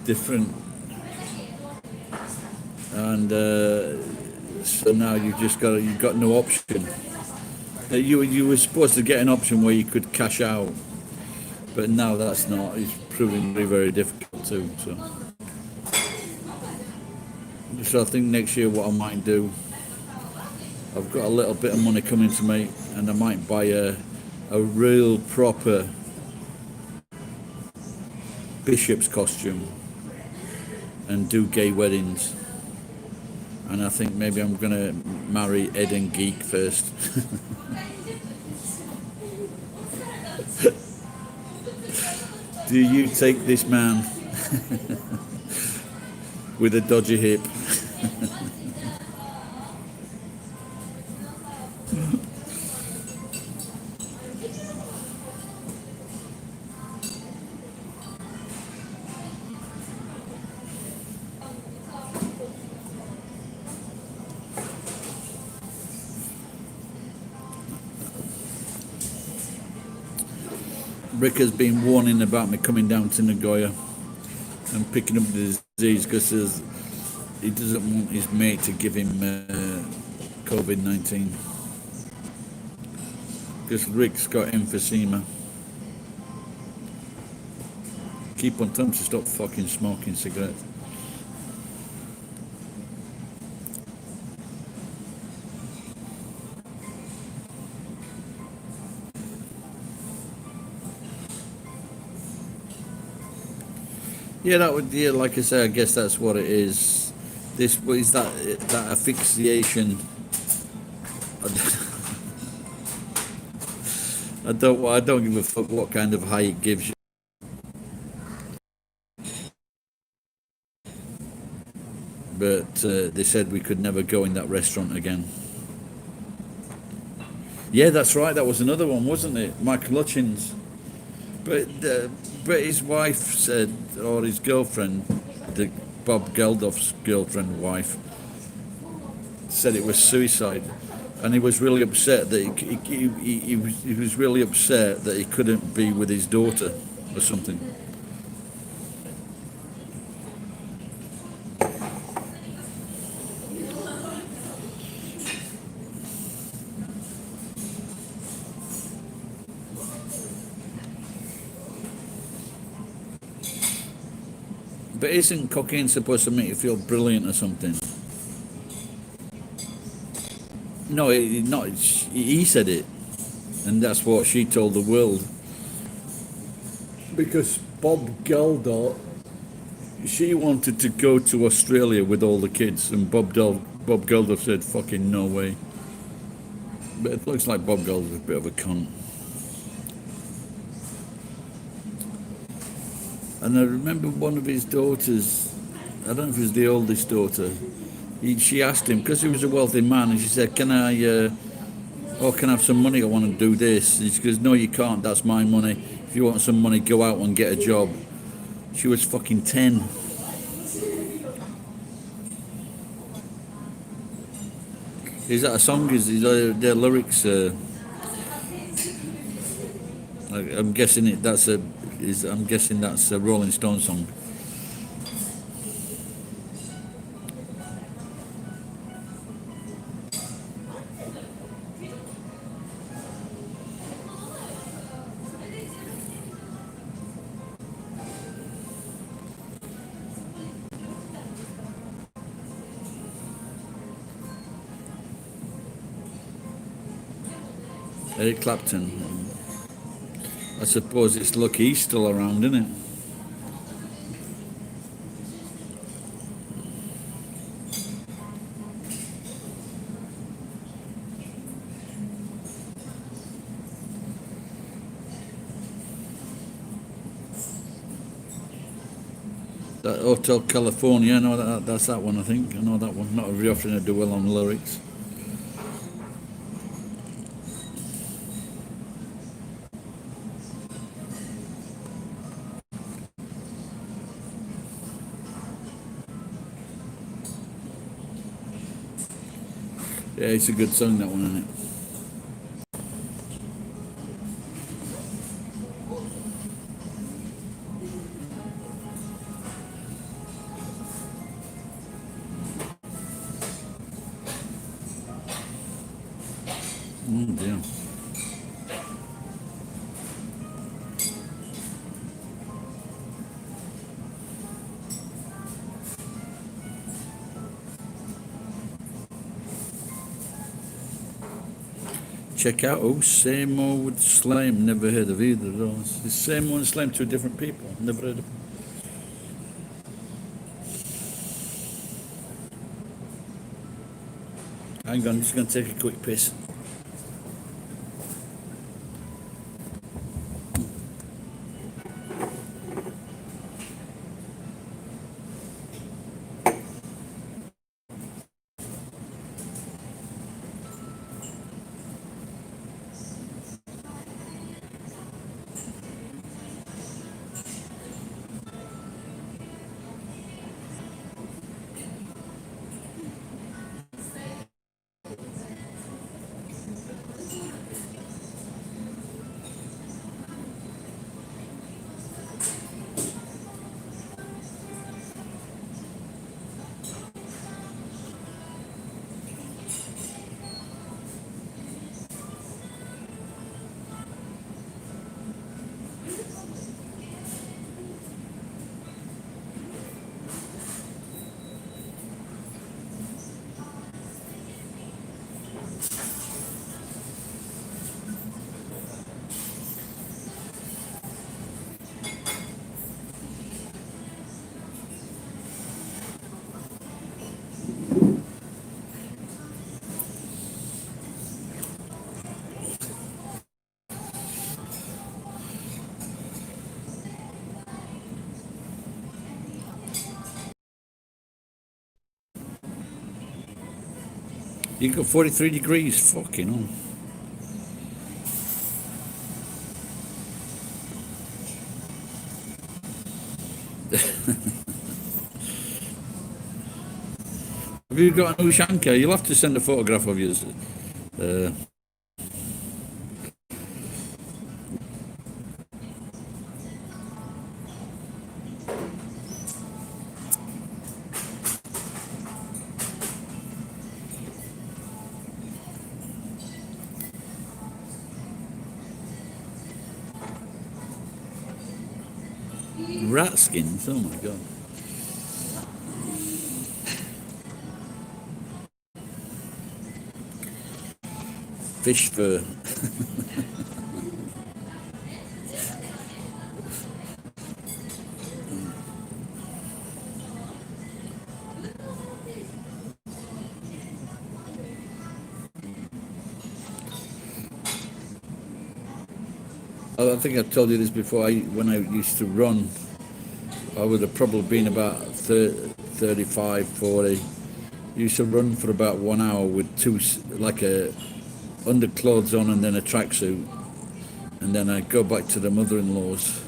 Different, and so now you've got no option. You were supposed to get an option where you could cash out, but now that's not. It's proving very, very difficult too. So I think next year what I might do, I've got a little bit of money coming to me, and I might buy a real proper bishop's costume and do gay weddings. And I think maybe I'm gonna marry Ed and Geek first. Do you take this man with a dodgy hip? Rick has been warning about me coming down to Nagoya and picking up the disease because he doesn't want his mate to give him COVID-19. Because Rick's got emphysema. Keep on telling him to stop fucking smoking cigarettes. Yeah, that would. Yeah, like I say, I guess that's what it is. This is that asphyxiation. I don't give a fuck what kind of high it gives you. But they said we could never go in that restaurant again. Yeah, that's right. That was another one, wasn't it? Michael Hutchins. But his wife said, or his girlfriend, Bob Geldof's girlfriend, wife, said it was suicide, and he was really upset that he was really upset that he couldn't be with his daughter or something. But isn't cocaine supposed to make you feel brilliant or something? No, not. He said it, and that's what she told the world. Because Bob Geldof, she wanted to go to Australia with all the kids, and Bob Geldof said, "Fucking no way." But it looks like Bob Geldof's a bit of a cunt. And I remember one of his daughters, I don't know if it was the oldest daughter, she asked him, because he was a wealthy man, and she said, can I have some money? I want to do this. And she goes, no, you can't. That's my money. If you want some money, go out and get a job. She was fucking 10. Is that a song? Is their lyrics? I'm guessing it. I'm guessing that's a Rolling Stone song. Eric Clapton. I suppose it's lucky he's still around, isn't it? That Hotel California, I know that's that one, I think. I know that one. Not very often I do well on lyrics. Yeah, it's a good song, that one, isn't it? Oh dear. Check out Same Old Slime. Never heard of either of those. It's Same Old Slime, two different people. Never heard of. Hang on, just going to take a quick piss. You got 43 degrees. Fucking hell. Have you got an Ushanka? You'll have to send a photograph of yours. Rat skins. Oh my god. Fish fur. I think I told you this before. When I used to run, I would have probably been about 35, 40. Used to run for about 1 hour with like a underclothes on and then a tracksuit. And then I'd go back to the mother-in-law's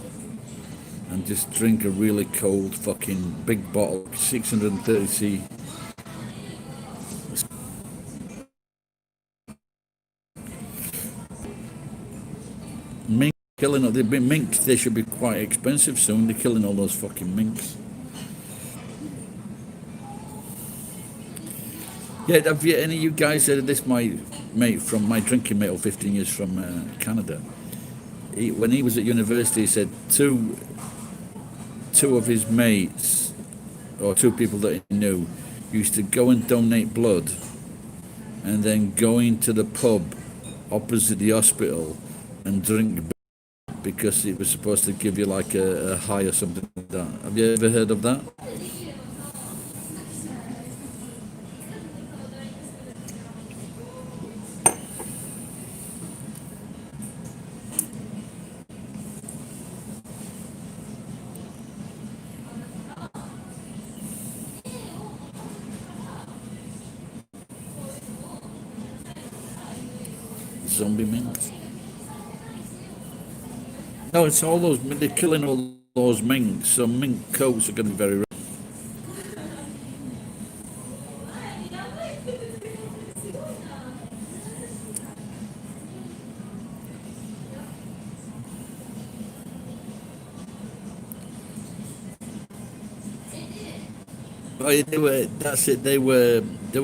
and just drink a really cold fucking big bottle, 630c. Mink killing, they've been minks, they should be quite expensive soon. They're killing all those fucking minks. Yeah, have you, any of you guys heard of this? My mate from my drinking mate of 15 years from Canada. When he was at university, he said two of his mates, or two people that he knew, used to go and donate blood, and then go into the pub opposite the hospital and drink beer because it was supposed to give you like a high or something like that. Have you ever heard of that? Zombie minks. No, it's all those. They're killing all those minks. So mink coats are going to be very rare. Oh, they were. That's it. They were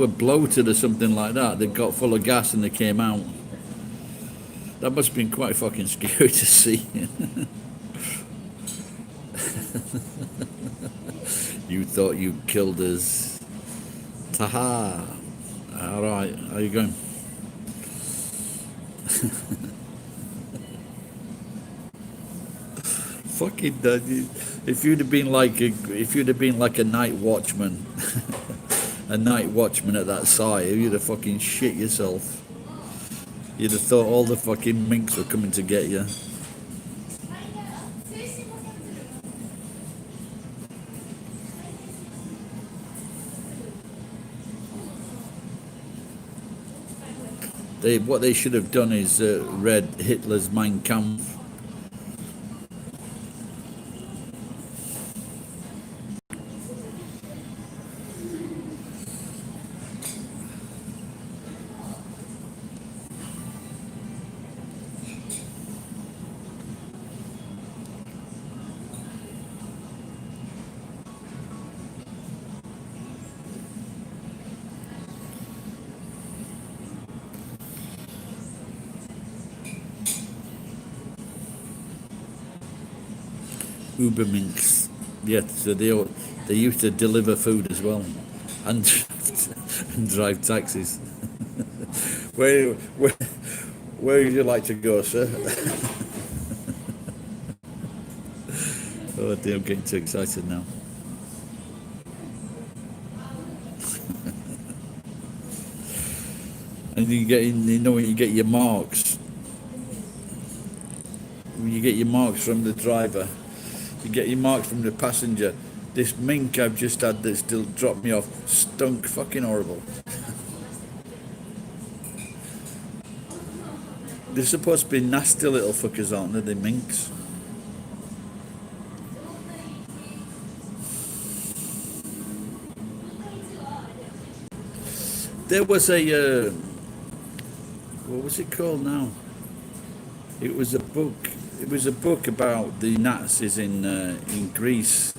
bloated or something like that. They got full of gas and they came out. That must have been quite fucking scary to see. You thought you killed us. Taha. All right. How you going? Fucking. If you'd have been like a night watchman, a night watchman at that site, you'd have fucking shit yourself. You'd have thought all the fucking minks were coming to get you. What they should have done is read Hitler's Mein Kampf. Uber minks. Yeah, so they used to deliver food as well, and and drive taxis. Where would you like to go, sir? Oh dear, I'm getting too excited now. And you get in, when you get your marks. When you get your marks from the driver, you get your marks from the passenger. This mink I've just had that still dropped me off stunk fucking horrible. They're supposed to be nasty little fuckers, aren't they? The minks. There was a what was it called now? It was a book. It was a book about the Nazis in Greece,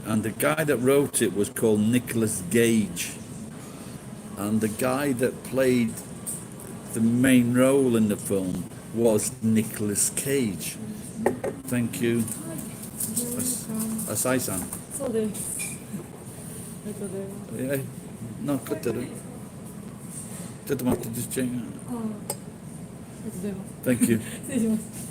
and the guy that wrote it was called Nicholas Gage, and the guy that played the main role in the film was Nicolas Cage. Thank you. Asai-san. そうです。ありがとうございます。Yeah. No, cut it. Just change. ああ、ありがとうございます。Thank you. 失礼します。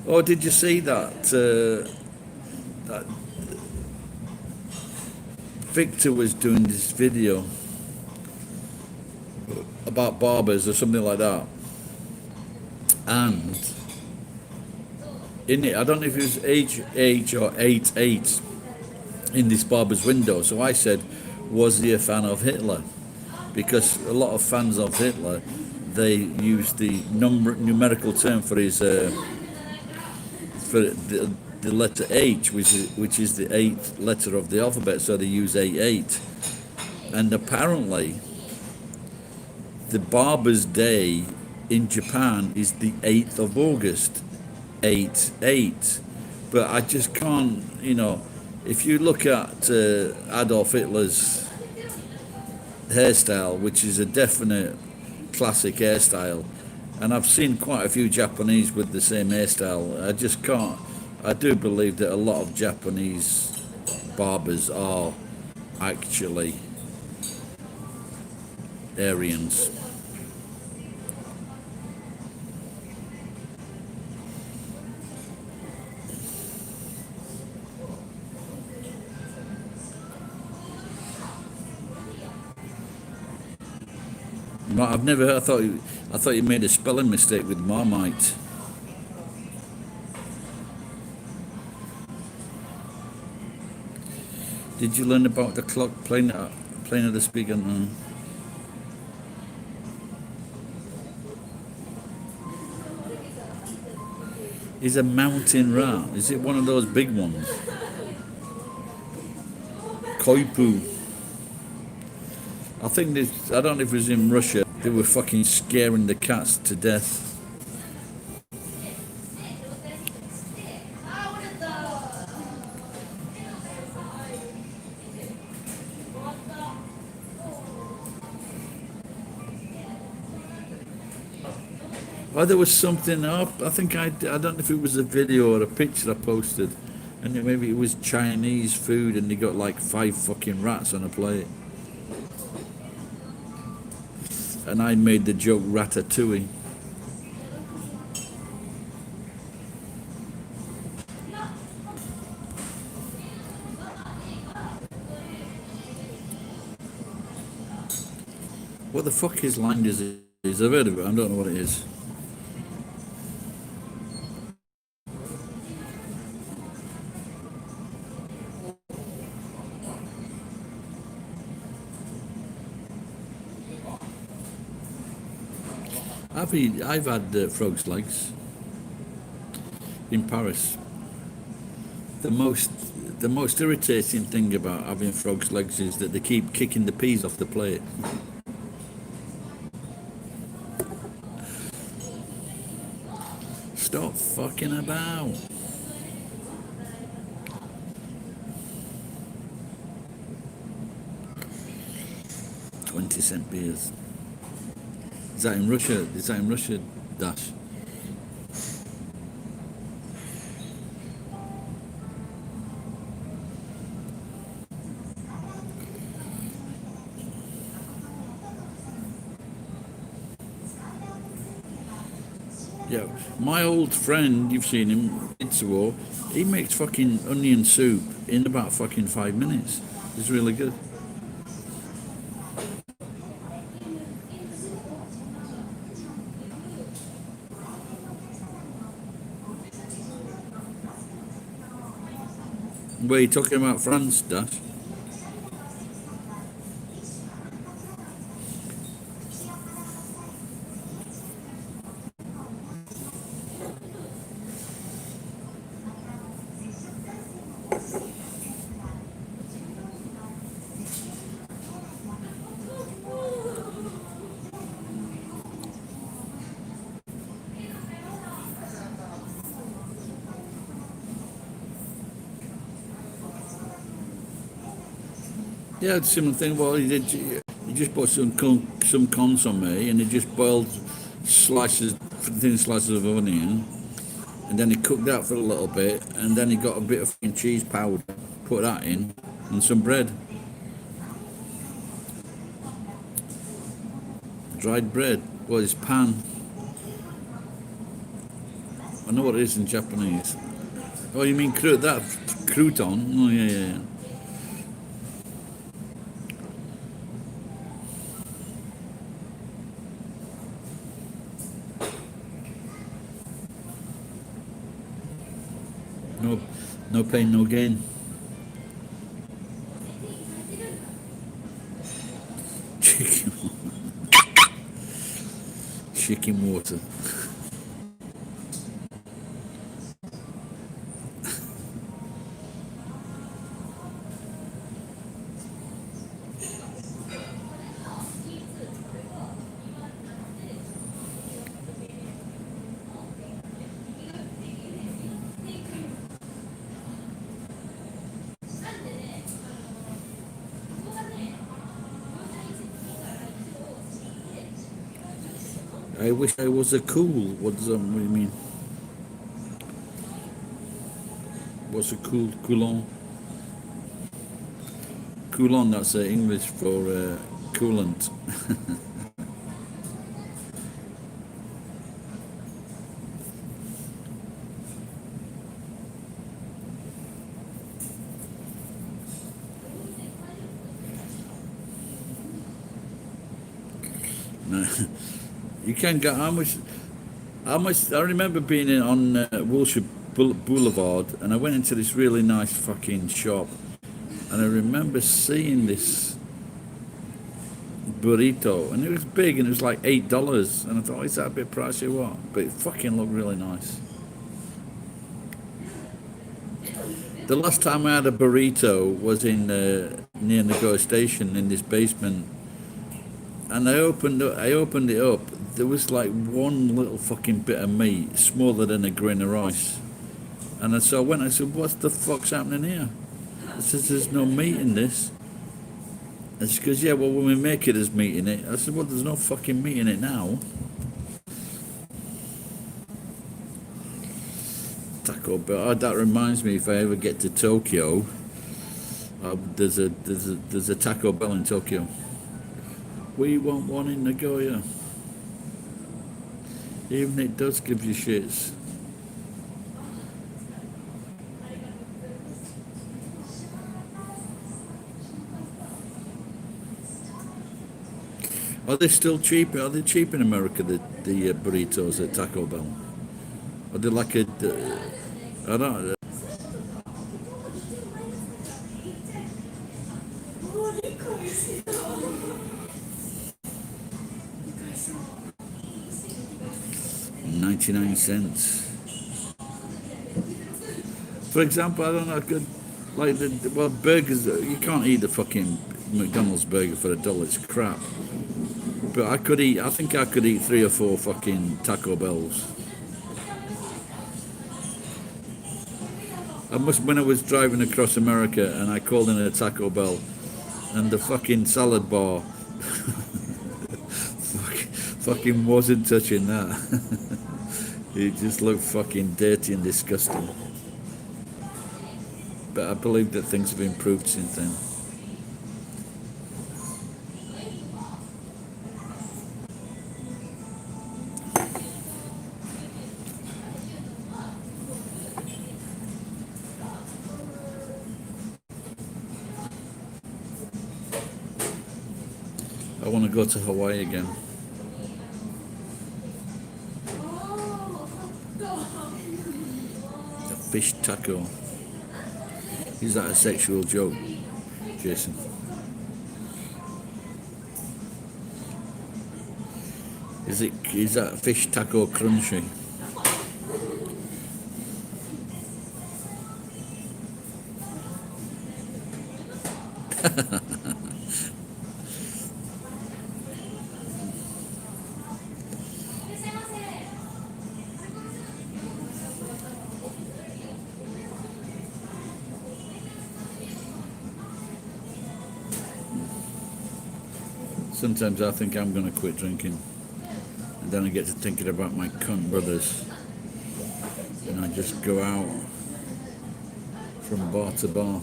Oh, did you see that? That Victor was doing this video about barbers or something like that, and in it, I don't know if it was H or 88 in this barber's window. So I said, was he a fan of Hitler? Because a lot of fans of Hitler, they use the numerical term for his for the letter H, which is the eighth letter of the alphabet. So they use 88, and apparently, the Barber's Day in Japan is the 8th of August, 8/8. But I just can't, if you look at Adolf Hitler's hairstyle, which is a definite classic hairstyle, and I've seen quite a few Japanese with the same hairstyle, I just can't. I do believe that a lot of Japanese barbers are actually Aryans. I've never. I thought you made a spelling mistake with Marmite. Did you learn about the clock playing of the speaker? No. Is a mountain rat? Is it one of those big ones? Koipu. I think this. I don't know if it was in Russia. They were fucking scaring the cats to death. Oh, there was something up. I think I don't know if it was a video or a picture I posted, and maybe it was Chinese food, and they got like 5 fucking rats on a plate. And I made the joke ratatouille. What the fuck is Lyme disease? I've heard of it. I don't know what it is. I've had frog's legs in Paris. The most irritating thing about having frog's legs is that they keep kicking the peas off the plate. Stop fucking about. $0.20 beers. Is that in Russia? Is that in Russia, Dash? Yeah, my old friend, you've seen him, Itsuo, he makes fucking onion soup in about fucking 5 minutes. It's really good. Were you talking about France, Dash? Yeah, it's a similar thing. Well, he just put some consomme and he just boiled thin slices of onion, and then he cooked that for a little bit, and then he got a bit of fucking cheese powder, put that in, and some bread. Dried bread. Well, it's pan. I know what it is in Japanese. Oh, you mean crouton? Oh, yeah. No, no pain, no gain. Chicken, chicken water. I wish I was a cool. What does that really mean? What's a cool coulon? Coulon, that's English for coolant. No. You can get how much? I remember being on Wilshire Boulevard, and I went into this really nice fucking shop, and I remember seeing this burrito, and it was big, and it was like $8, and I thought, is that a bit pricey or what? But it fucking looked really nice. The last time I had a burrito was in near Nagoya Station in this basement, and I opened it up. There was like one little fucking bit of meat, smaller than a grain of rice. And so I went, I said, what the fuck's happening here? I said, there's no meat in this. And she goes, yeah, well, when we make it, there's meat in it. I said, well, there's no fucking meat in it now. Taco Bell. Oh, that reminds me, if I ever get to Tokyo, there's a Taco Bell in Tokyo. We want one in Nagoya. Even it does give you shits. Are they still cheap? Are they cheap in America, the burritos at Taco Bell? Are they like a... I don't know. $0.99. For example, I don't know, like burgers. You can't eat the fucking McDonald's burger for $1. It's crap. But I think I could eat 3 or 4 fucking Taco Bells. When I was driving across America and I called in a Taco Bell, and the fucking salad bar fucking wasn't touching that. It just looked fucking dirty and disgusting. But I believe that things have improved since then. I want to go to Hawaii again. A fish taco. Is that a sexual joke, Jason? Is that fish taco crunchy? Sometimes I think I'm going to quit drinking, and then I get to thinking about my cunt brothers, and I just go out from bar to bar.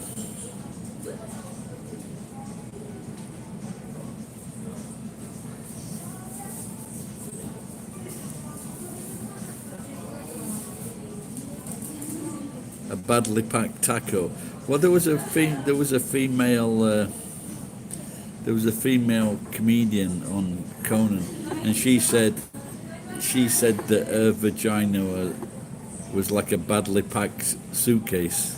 A badly packed taco. Well, there was a female comedian on Conan, and she said that her vagina was like a badly packed suitcase.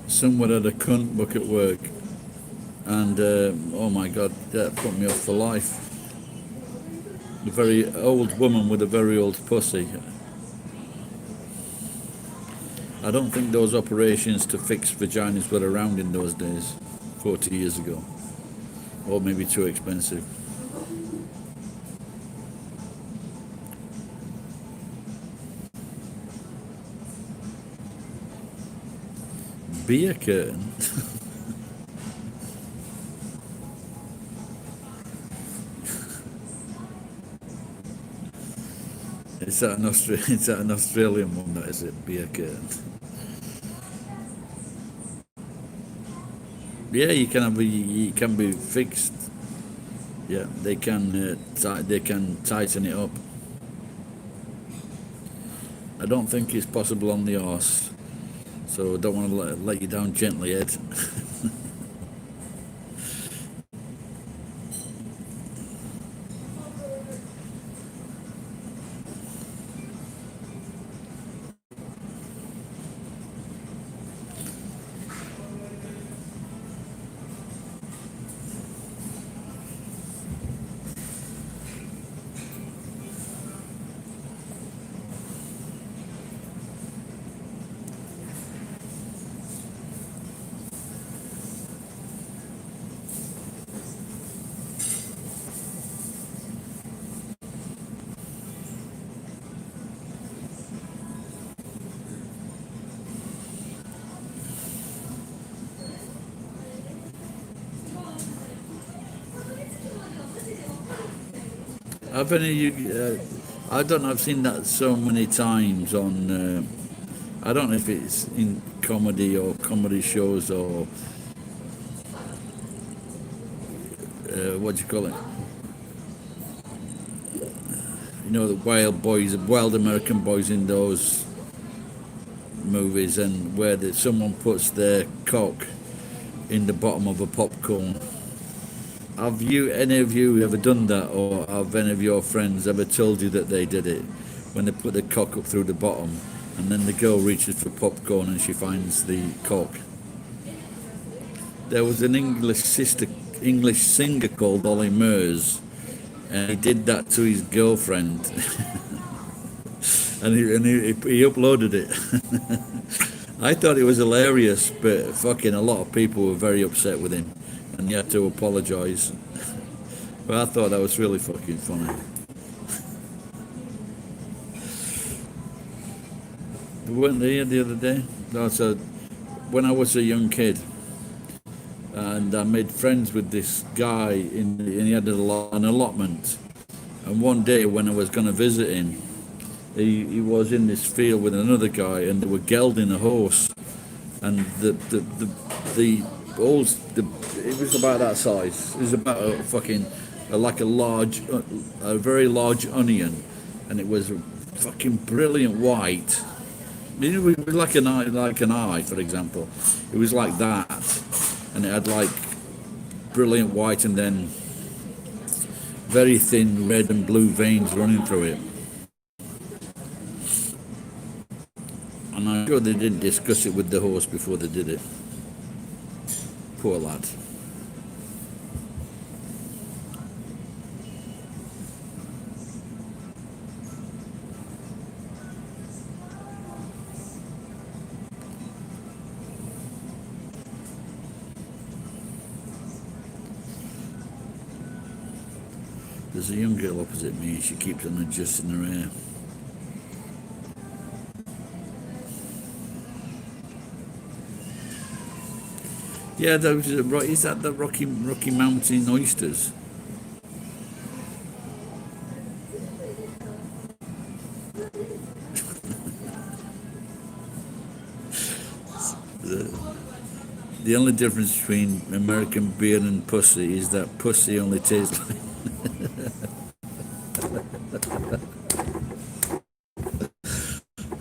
Someone had a cunt book at work, and oh my god, that put me off for life. A very old woman with a very old pussy. I don't think those operations to fix vaginas were around in those days, 40 years ago, or maybe too expensive. Beer curtain. Is that an Australian one? That is it, beer curtain. Yeah, you can be fixed. Yeah, they can tighten it up. I don't think it's possible on the arse, so I don't want to let you down gently, Ed. Have any of you? I don't know. I've seen that so many times on. I don't know if it's in comedy or comedy shows or what do you call it? You know, the wild American boys in those movies, and where someone puts their cock in the bottom of a popcorn. Have any of you ever done that, or have any of your friends ever told you that they did it when they put the cock up through the bottom, and then the girl reaches for popcorn and she finds the cock? There was an English singer called Ollie Murs, and he did that to his girlfriend, and he uploaded it. I thought it was hilarious, but fucking a lot of people were very upset with him, and he had to apologise. But I thought that was really fucking funny. We weren't there the other day. No, so when I was a young kid, and I made friends with this guy, and he had an allotment. And one day when I was going to visit him, he was in this field with another guy, and they were gelding a horse, and it was about that size. It was about a very large onion, and it was fucking brilliant white. It was like an eye, for example. It was like that, and it had like brilliant white, and then very thin red and blue veins running through it. And I'm sure they didn't discuss it with the horse before they did it. Poor lad. There's a young girl opposite me, and she keeps on adjusting her hair. Yeah, is that the Rocky Mountain oysters? The only difference between American beer and pussy is that pussy only tastes like...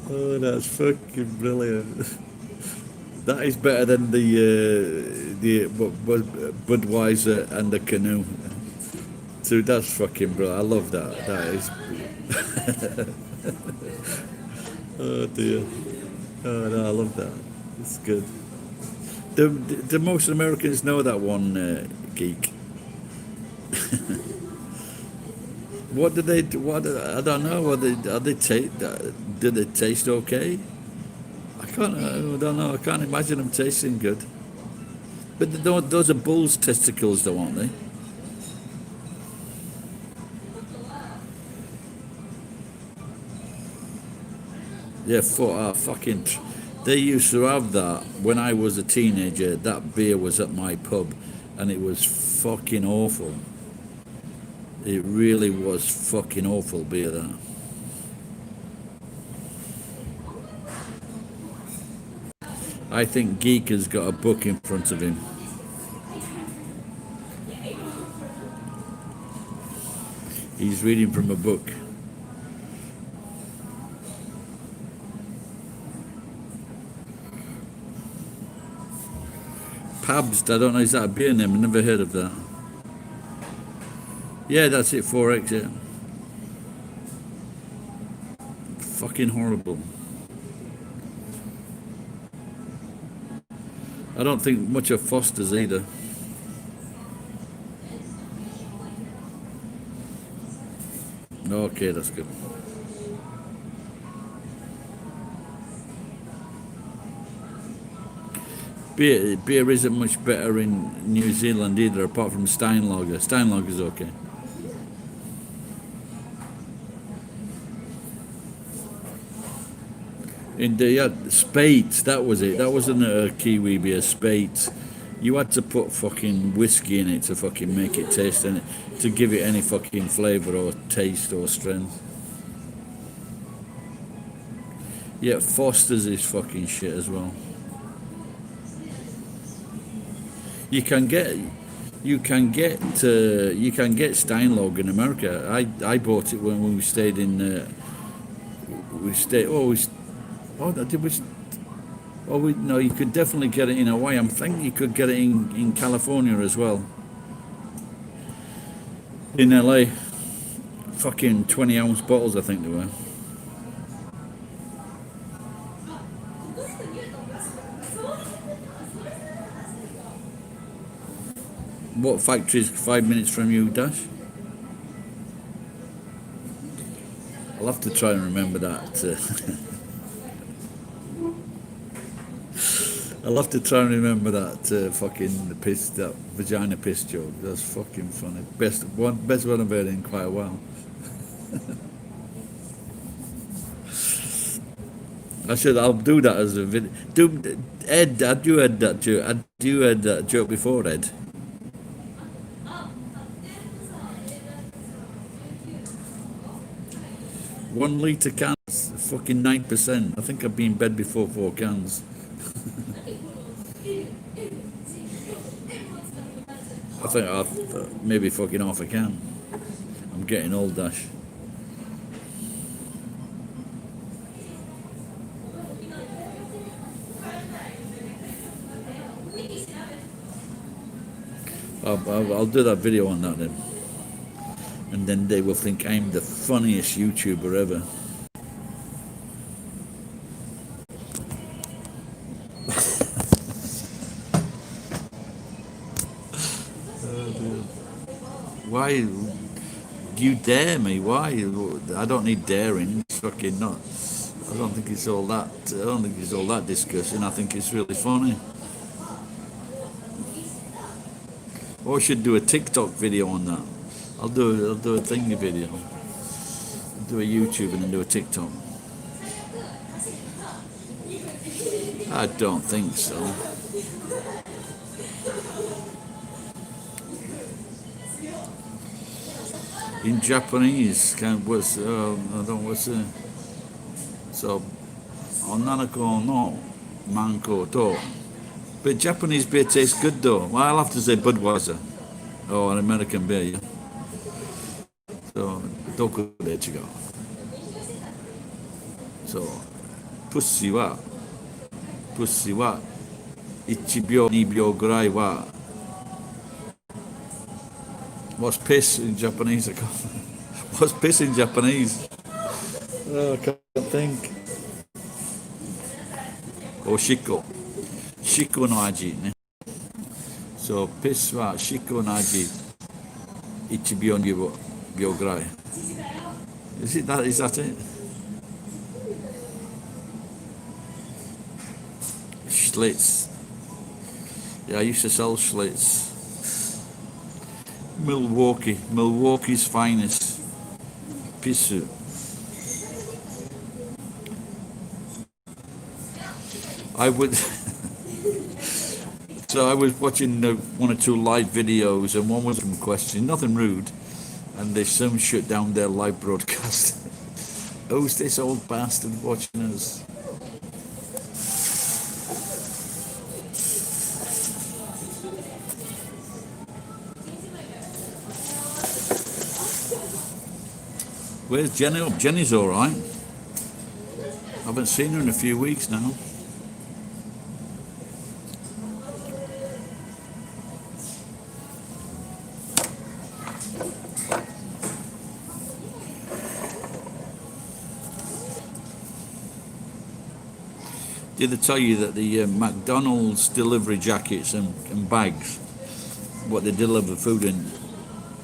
Oh, that's fucking brilliant. That is better than Budweiser and the Canoe. Dude, that's fucking bro. I love that. That is. Oh dear. Oh no, I love that. It's good. Do most Americans know that one, geek? What do they? What I don't know. Are they taste? Do they taste okay? I don't know. I can't imagine them tasting good. But those are bull's testicles, though, aren't they? Yeah, fucking. They used to have that when I was a teenager. That beer was at my pub, and it was fucking awful. It really was fucking awful beer. That. I think Geek has got a book in front of him. He's reading from a book. Pabst, I don't know, is that a beer name? I've never heard of that. Yeah, that's it, 4X, yeah. Fucking horrible. I don't think much of Foster's either. Okay, that's good. Beer isn't much better in New Zealand either, apart from Steinlager. Steinlager's okay. In the Spades, that was it. That wasn't a Kiwi beer, Spades. You had to put fucking whiskey in it to fucking make it taste in it, to give it any fucking flavour or taste or strength. Yeah, Foster's is fucking shit as well. You can get Steinlager in America. I bought it when we stayed in we stayed did we no, you could definitely get it in Hawaii. I'm thinking you could get it in California as well. In LA. Fucking 20-ounce bottles, I think they were. What factory is 5 minutes from you, Dash? I'll have to try and remember that. I'll have to try and remember that that vagina piss joke. That's fucking funny. Best one I've heard in quite a while. I'll do that as a video. Ed, had you heard that joke? Had you heard that joke before, Ed? 1 litre cans, fucking 9%. I think I've been in bed before 4 cans. I think I've maybe fucking half a can. I'm getting old, Dash. I'll do that video on that then. And then they will think I'm the funniest YouTuber ever. Why you dare me? Why? I don't need daring. It's fucking not. I don't think it's all that. I don't think it's all that disgusting. I think it's really funny. Or I should do a TikTok video on that. I'll do a thingy video. Do a YouTube and then do a TikTok. I don't think so. In Japanese, what's I don't what's so onanako no manko to. But Japanese beer tastes good though. Well, I'll have to say Budweiser. Oh, an American beer, yeah. So, doku de chigau. So, pussy wa Ichibyo Nibyo Grai. What's piss in Japanese? I can't- What's piss in Japanese? Oh, I can't think. Or shiko. Shiko no aji. Ne? So piss wa shiko no aji. Ichibyo Nibyo Grai. Is it that? Is that it? Schlitz. Yeah, I used to sell Schlitz. Milwaukee's finest. Pisu. I would. So I was watching one or two live videos, and one was some question, nothing rude, and they some shut down their live broadcast. Who's this old bastard watching us? Where's Jenny? Oh, Jenny's all right. I haven't seen her in a few weeks now. Did I tell you that the McDonald's delivery jackets and bags, what they deliver food in,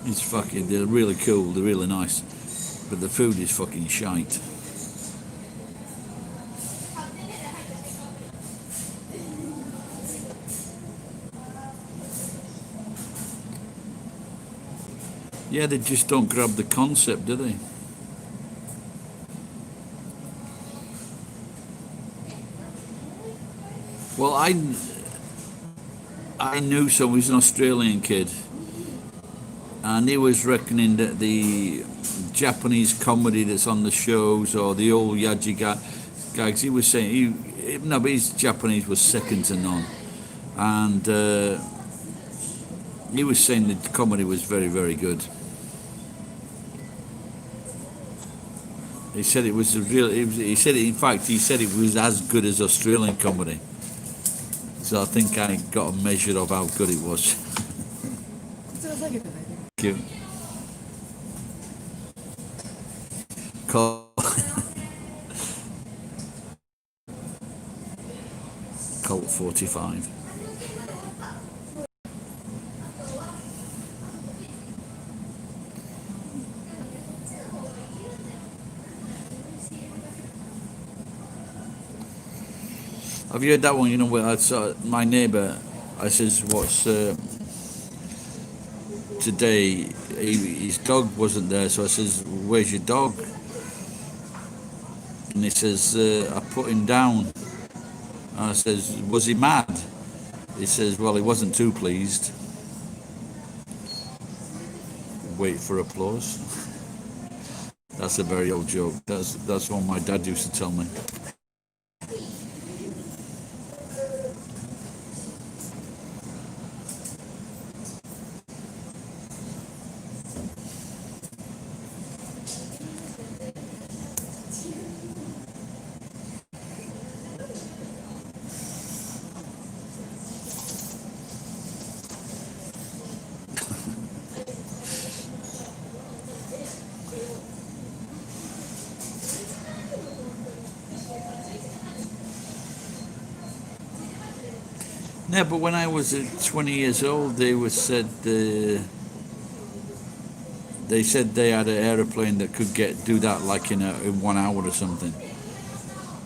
is fucking, they're really cool, they're really nice, but the food is fucking shite. Yeah, they just don't grab the concept, do they? Well, I knew so. He was an Australian kid, and he was reckoning that the Japanese comedy that's on the shows or the old Yaji gags, he was saying no, but his Japanese was second to none, and he was saying the comedy was very, very good. He said it was a real. He said it. In fact, he said it was as good as Australian comedy. So I think I got a measure of how good it was. Thank you. Colt 45. Have you heard that one? You know, where I saw my neighbour, I says, what's today? His dog wasn't there, so I says, where's your dog? And he says, I put him down. And I says, was he mad? He says, well, he wasn't too pleased. Wait for applause. That's a very old joke. That's one my dad used to tell me. Yeah, but when I was 20 years old, they said they had an aeroplane that could do that like in 1 hour or something,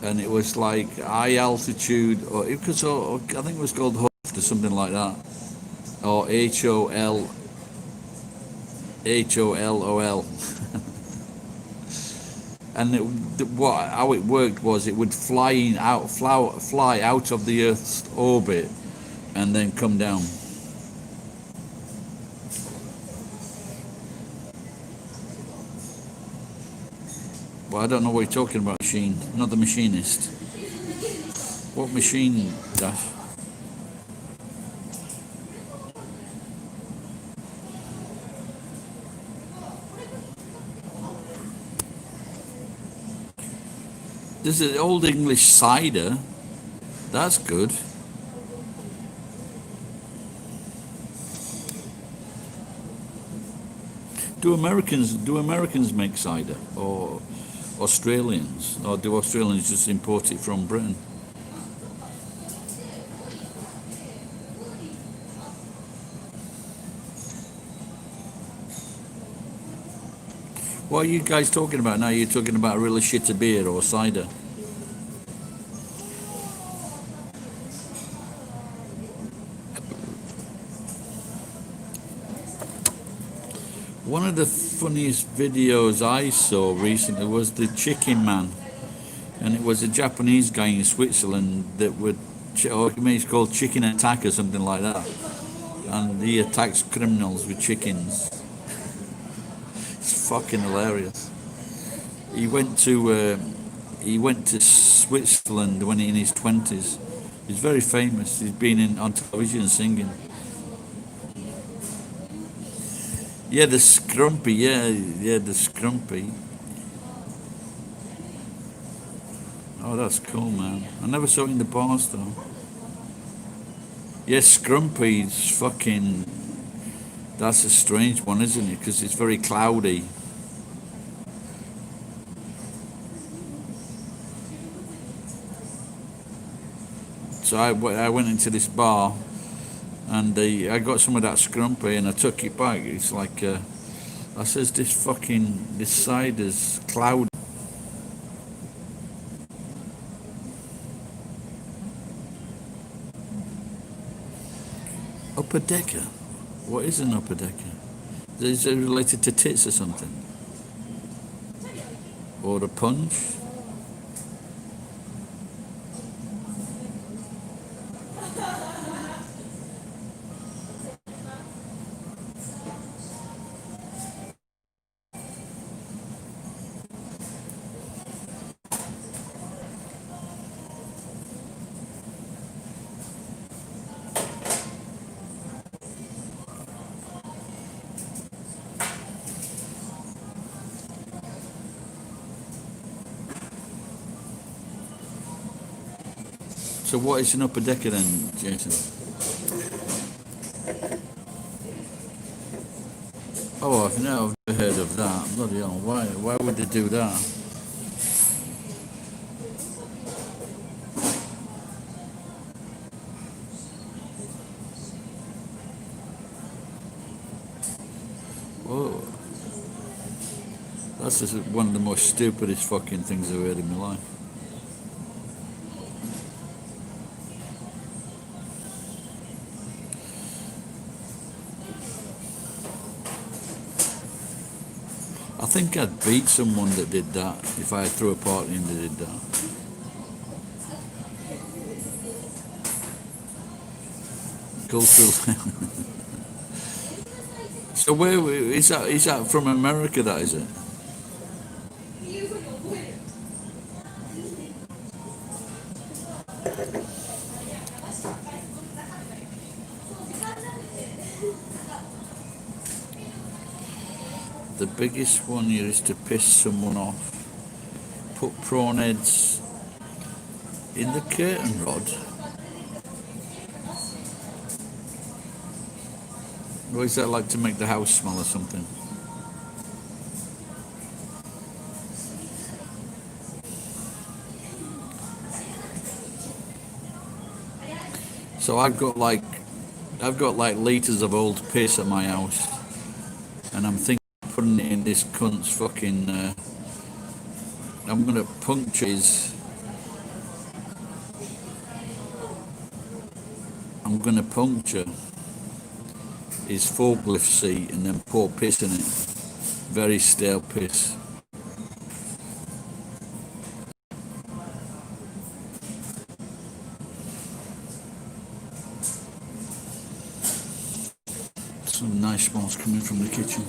and it was like high altitude, or I think it was called HOLT or something like that, or HOLOL. And how it worked was it would fly out of the Earth's orbit and then come down. Well, I don't know what you're talking about, machine. Not the machinist. What machine, Dash? There's an old English cider. That's good. Do Americans make cider, or Australians, or do Australians just import it from Britain? What are you guys talking about now? You're talking about really shitty beer or cider? One of the funniest videos I saw recently was the Chicken Man, and it was a Japanese guy in Switzerland that would, or maybe it's called Chicken Attack or something like that, and he attacks criminals with chickens. It's fucking hilarious. He went to Switzerland when he in his 20s. He's very famous. He's been on television singing. Yeah, the Scrumpy. Yeah, the Scrumpy. Oh, that's cool, man. I never saw it in the bars though. Yes, Scrumpy's fucking. That's a strange one, isn't it? Because it's very cloudy. So I went into this bar, and I got some of that Scrumpy, and I took it back. It's like I says, this cider's cloudy. Upper decker. What is an upper decker? Is it related to tits or something? Or a punch? So what is an upper decker then, Jason? Oh, I've never heard of that. Bloody hell, why would they do that? Oh, that's just one of the most stupidest fucking things I've heard in my life. I think I'd beat someone that did that if I threw a party and they did that. Cultural. So where is that? Is that from America? That is it. The biggest one here is to piss someone off. Put prawn heads in the curtain rod. Or is that like to make the house smell or something? So I've got like liters of old piss at my house, and I'm thinking of putting it in this cunt's fucking. I'm gonna puncture his. I'm gonna puncture his forklift seat and then pour piss in it. Very stale piss. Some nice smells coming from the kitchen.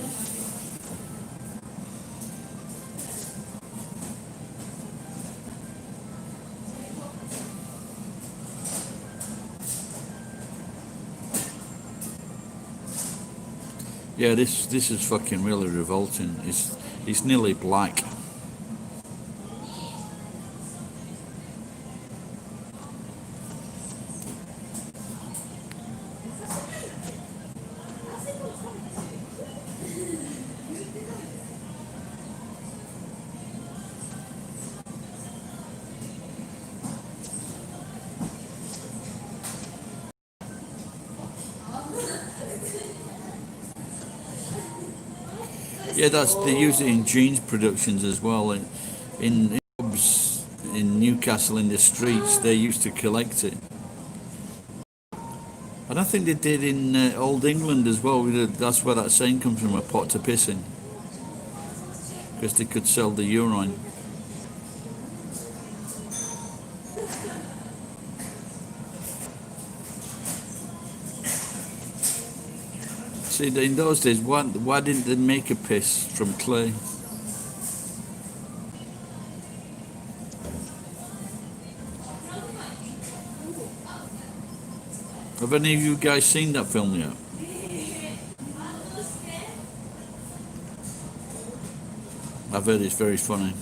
Yeah, this is fucking really revolting. It's nearly black. Yeah, that's they use it in jeans productions as well. In pubs in Newcastle in the streets, they used to collect it. And I think they did in Old England as well. That's where that saying comes from, a pot to piss in, because they could sell the urine. See, in those days, why didn't they make a piss from clay? Have any of you guys seen that film yet? I've heard it's very funny.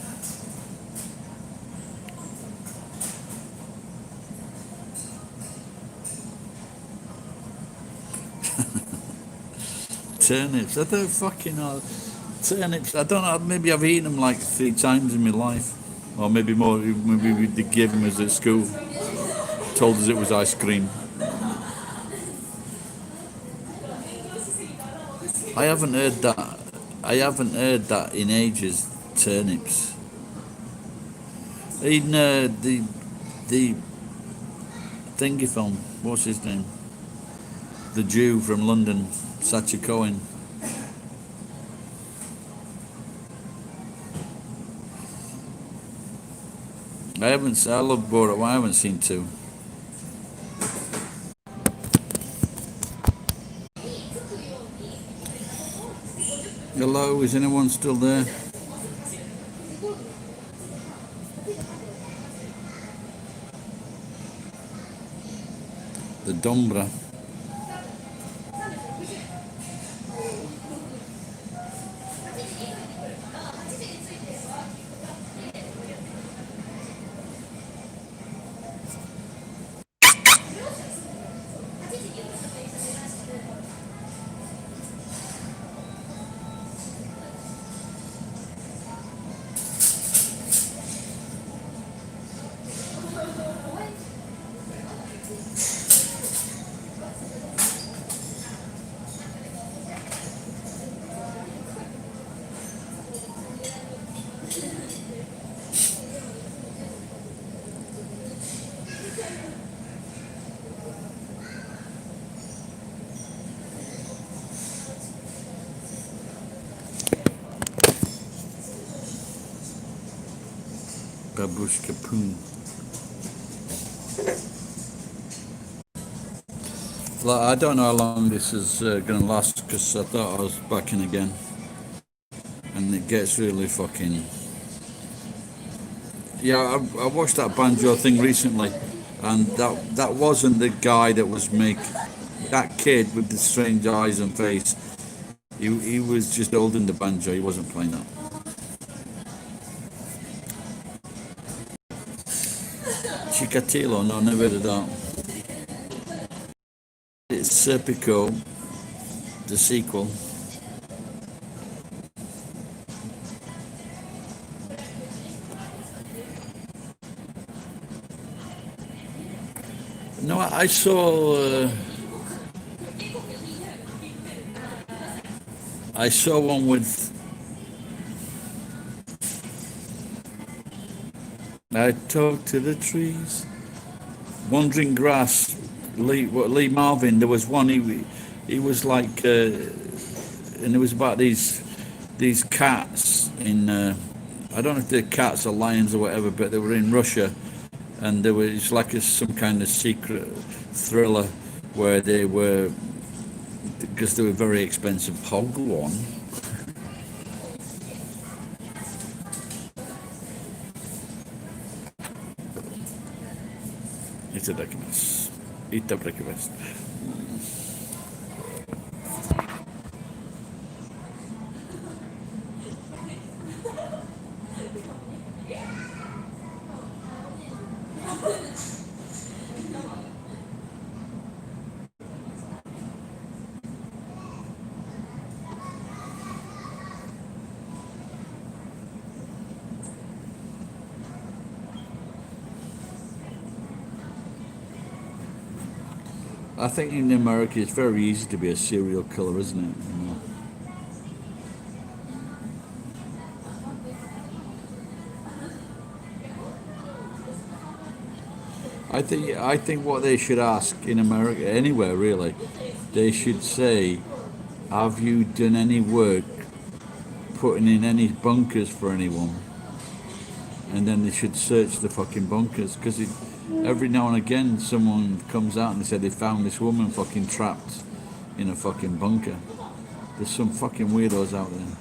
Turnips, I don't fucking know. Turnips, I don't know, maybe I've eaten them like 3 times in my life. Or maybe more, maybe they gave them us at school. Told us it was ice cream. I haven't heard that. I haven't heard that in ages. Turnips. In the thingy film. What's his name? The Jew from London, Sacha Cohen. I love Borat. I haven't seen 2. Hello, is anyone still there? The Dombra. Babushka Poon. I don't know how long this is going to last, because I thought I was back in again. And it gets really fucking... Yeah, I watched that banjo thing recently, and that wasn't the guy that was that kid with the strange eyes and face. He was just holding the banjo, he wasn't playing that. Chikatilo, no, never heard of that. It's Serpico, the sequel. No, I saw one with I talk to the trees. Wandering Grass, Lee Marvin. There was one. He was like, and it was about these cats in. I don't know if they're cats or lions or whatever, but they were in Russia, and there was like some kind of secret thriller where they were, because they were very expensive. Hold on. いただきます。いただきます。I think in America it's very easy to be a serial killer, isn't it? You know? I think what they should ask in America, anywhere really, they should say, "Have you done any work putting in any bunkers for anyone?" And then they should search the fucking bunkers because every now and again someone comes out and they say they found this woman fucking trapped in a fucking bunker. There's some fucking weirdos out there.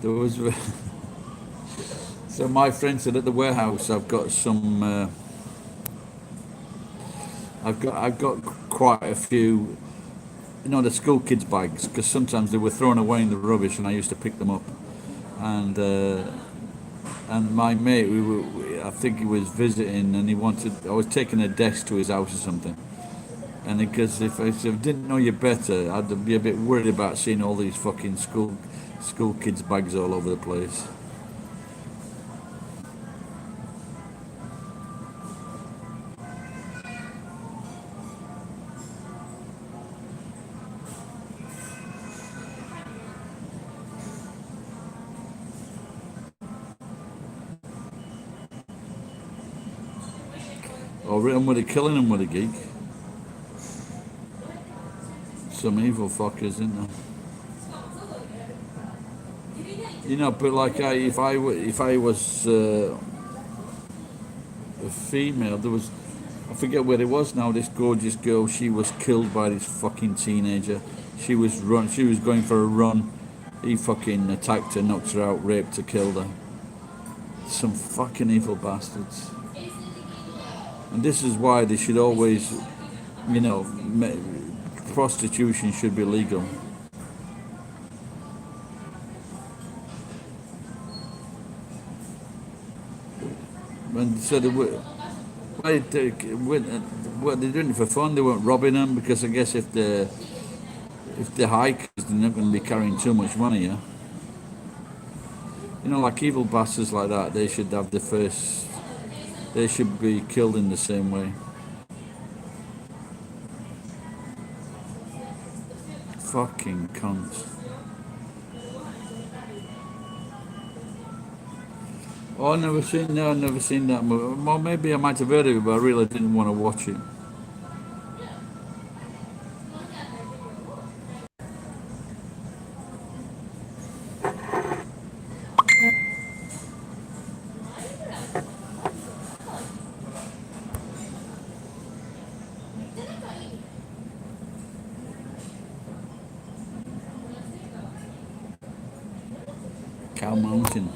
There was so my friend said at the warehouse I've got some. I've got quite a few, the school kids' bags because sometimes they were thrown away in the rubbish and I used to pick them up. And my mate, I think he was visiting and I was taking a desk to his house or something. And because if I didn't know you better, I'd be a bit worried about seeing all these fucking school kids' bags all over the place. Or written with a killing them with a geek. Some evil fuckers, isn't there? But like if I was a female, I forget where it was now. This gorgeous girl, she was killed by this fucking teenager. She was going for a run. He fucking attacked her, knocked her out, raped her, killed her. Some fucking evil bastards. And this is why they should always, prostitution should be legal. And so they were, well, they're doing it for fun. They weren't robbing them because I guess if they're hikers, they're not going to be carrying too much money. Yeah, like evil bastards like that, they should have the first. They should be killed in the same way. Fucking cunts. Oh, I've never seen that movie. Well, maybe I might have heard of it, but I really didn't want to watch it. Cow Mountain.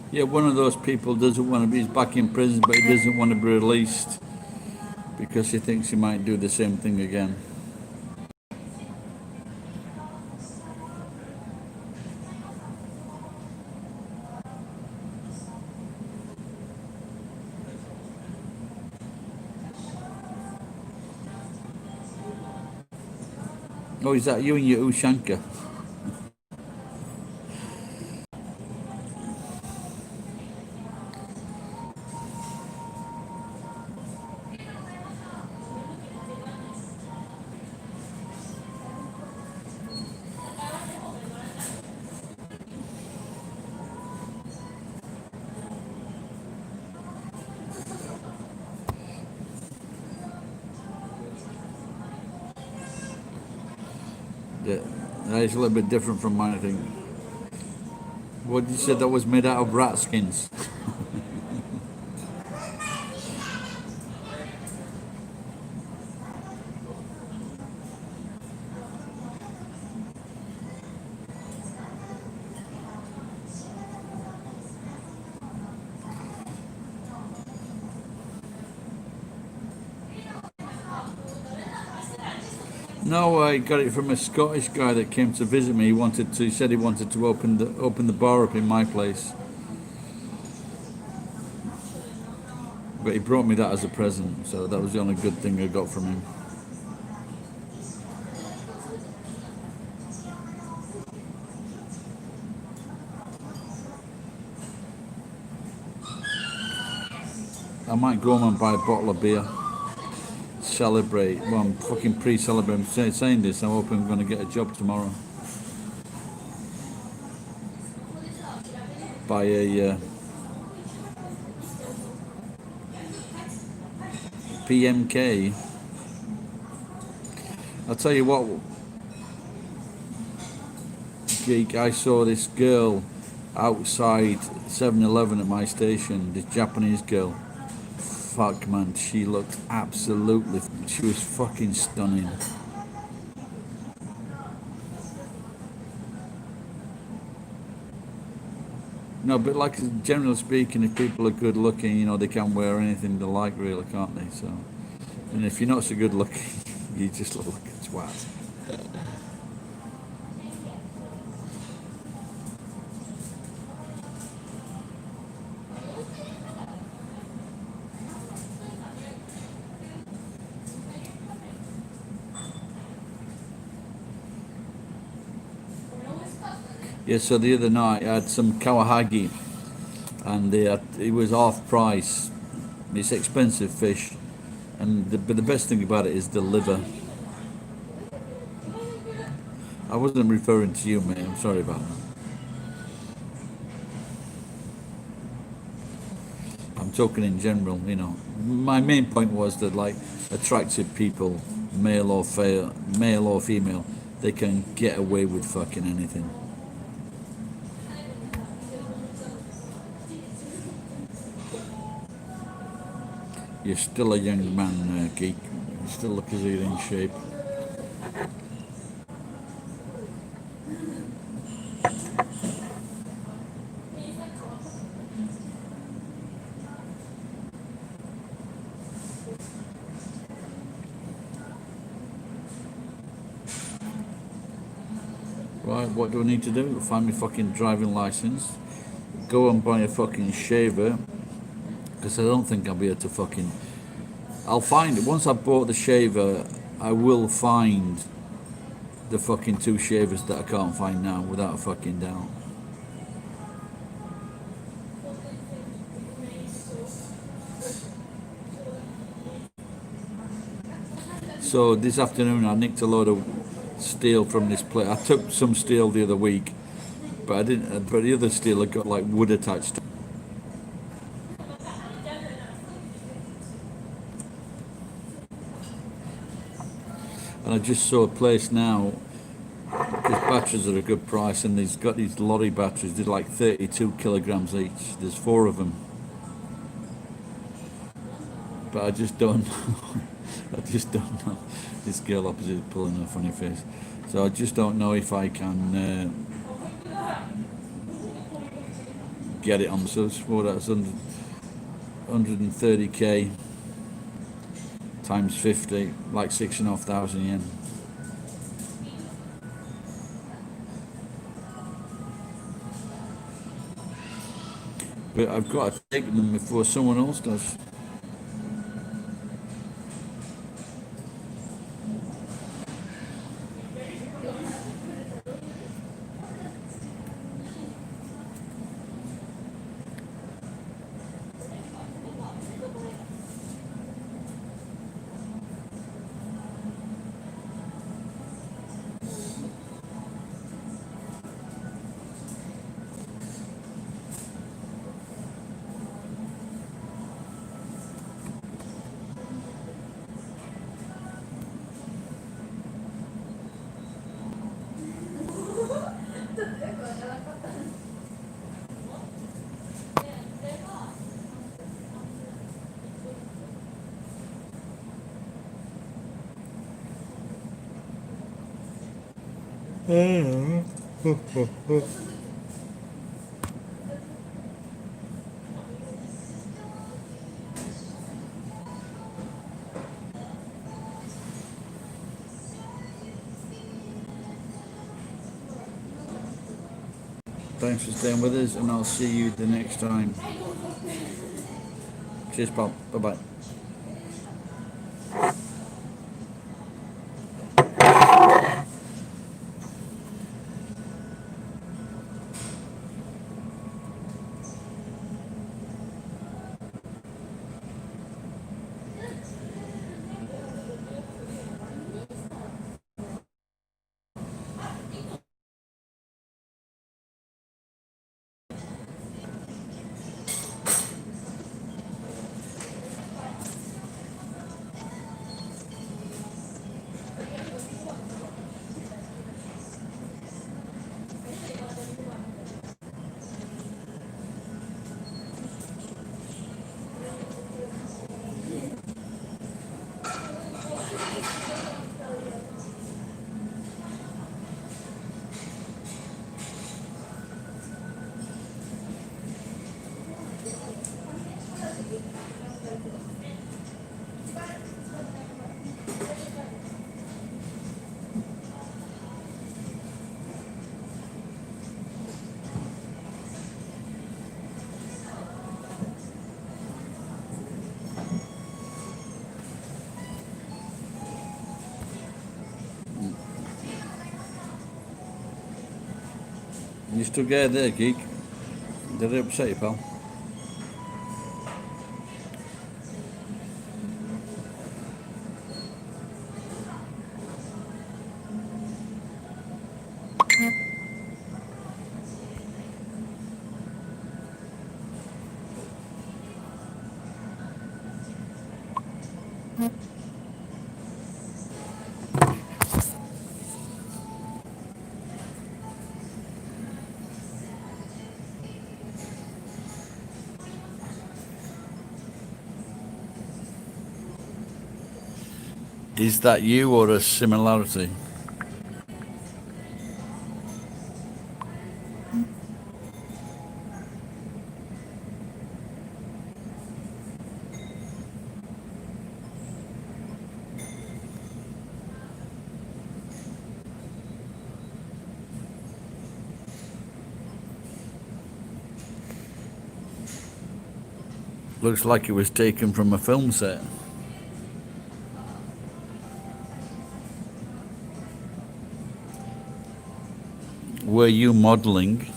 Yeah, one of those people doesn't want to be, he's back in prison, but he doesn't want to be released because he thinks he might do the same thing again. Oh, is that you and your Ushanka? Yeah, that is a little bit different from mine, I think. What you said that was made out of rat skins? No, I got it from a Scottish guy that came to visit me. He said he wanted to open the bar up in my place, but he brought me that as a present. So that was the only good thing I got from him. I might go home and buy a bottle of beer. Celebrate. Well, I'm fucking pre-celebrating. Saying this, I'm hoping I'm going to get a job tomorrow. By a PMK. I'll tell you what, geek, I saw this girl outside 7-Eleven at my station, this Japanese girl. Fuck man, she looked absolutely, she was fucking stunning. No, but like generally speaking, if people are good looking, you know, they can wear anything they like really, can't they? So, and if you're not so good looking, you just look like a twat. Yeah, so the other night I had some kawahagi and it was half price. It's expensive fish, but the best thing about it is the liver. I wasn't referring to you, mate. I'm sorry about that. I'm talking in general, you know. My main point was that like attractive people, male or female, they can get away with fucking anything. You're still a young man, geek. You still look as though you're in shape. Right, what do I need to do? Find my fucking driving license, go and buy a fucking shaver, because I don't think I'll be able to fucking... I'll find it. Once I've bought the shaver, I will find the fucking two shavers that I can't find now, without a fucking doubt. So this afternoon I nicked a load of steel from this place. I took some steel the other week, but I didn't. But the other steel had got like wood attached to it. And I just saw a place now, because batteries are a good price, and he's got these lorry batteries. They're like 32 kilograms each. There's 4 of them. But I just don't know. I just don't know. This girl opposite is pulling a funny face. So I just don't know if I can get it on. So that's 130k times 50, like 6,500 yen. But I've got to take them before someone else does. Thanks for staying with us, and I'll see you the next time. Cheers, pal. Bye-bye. You still get there, geek? Did it upset you, pal? Is that you or a similarity? Looks like it was taken from a film set. Were you modelling?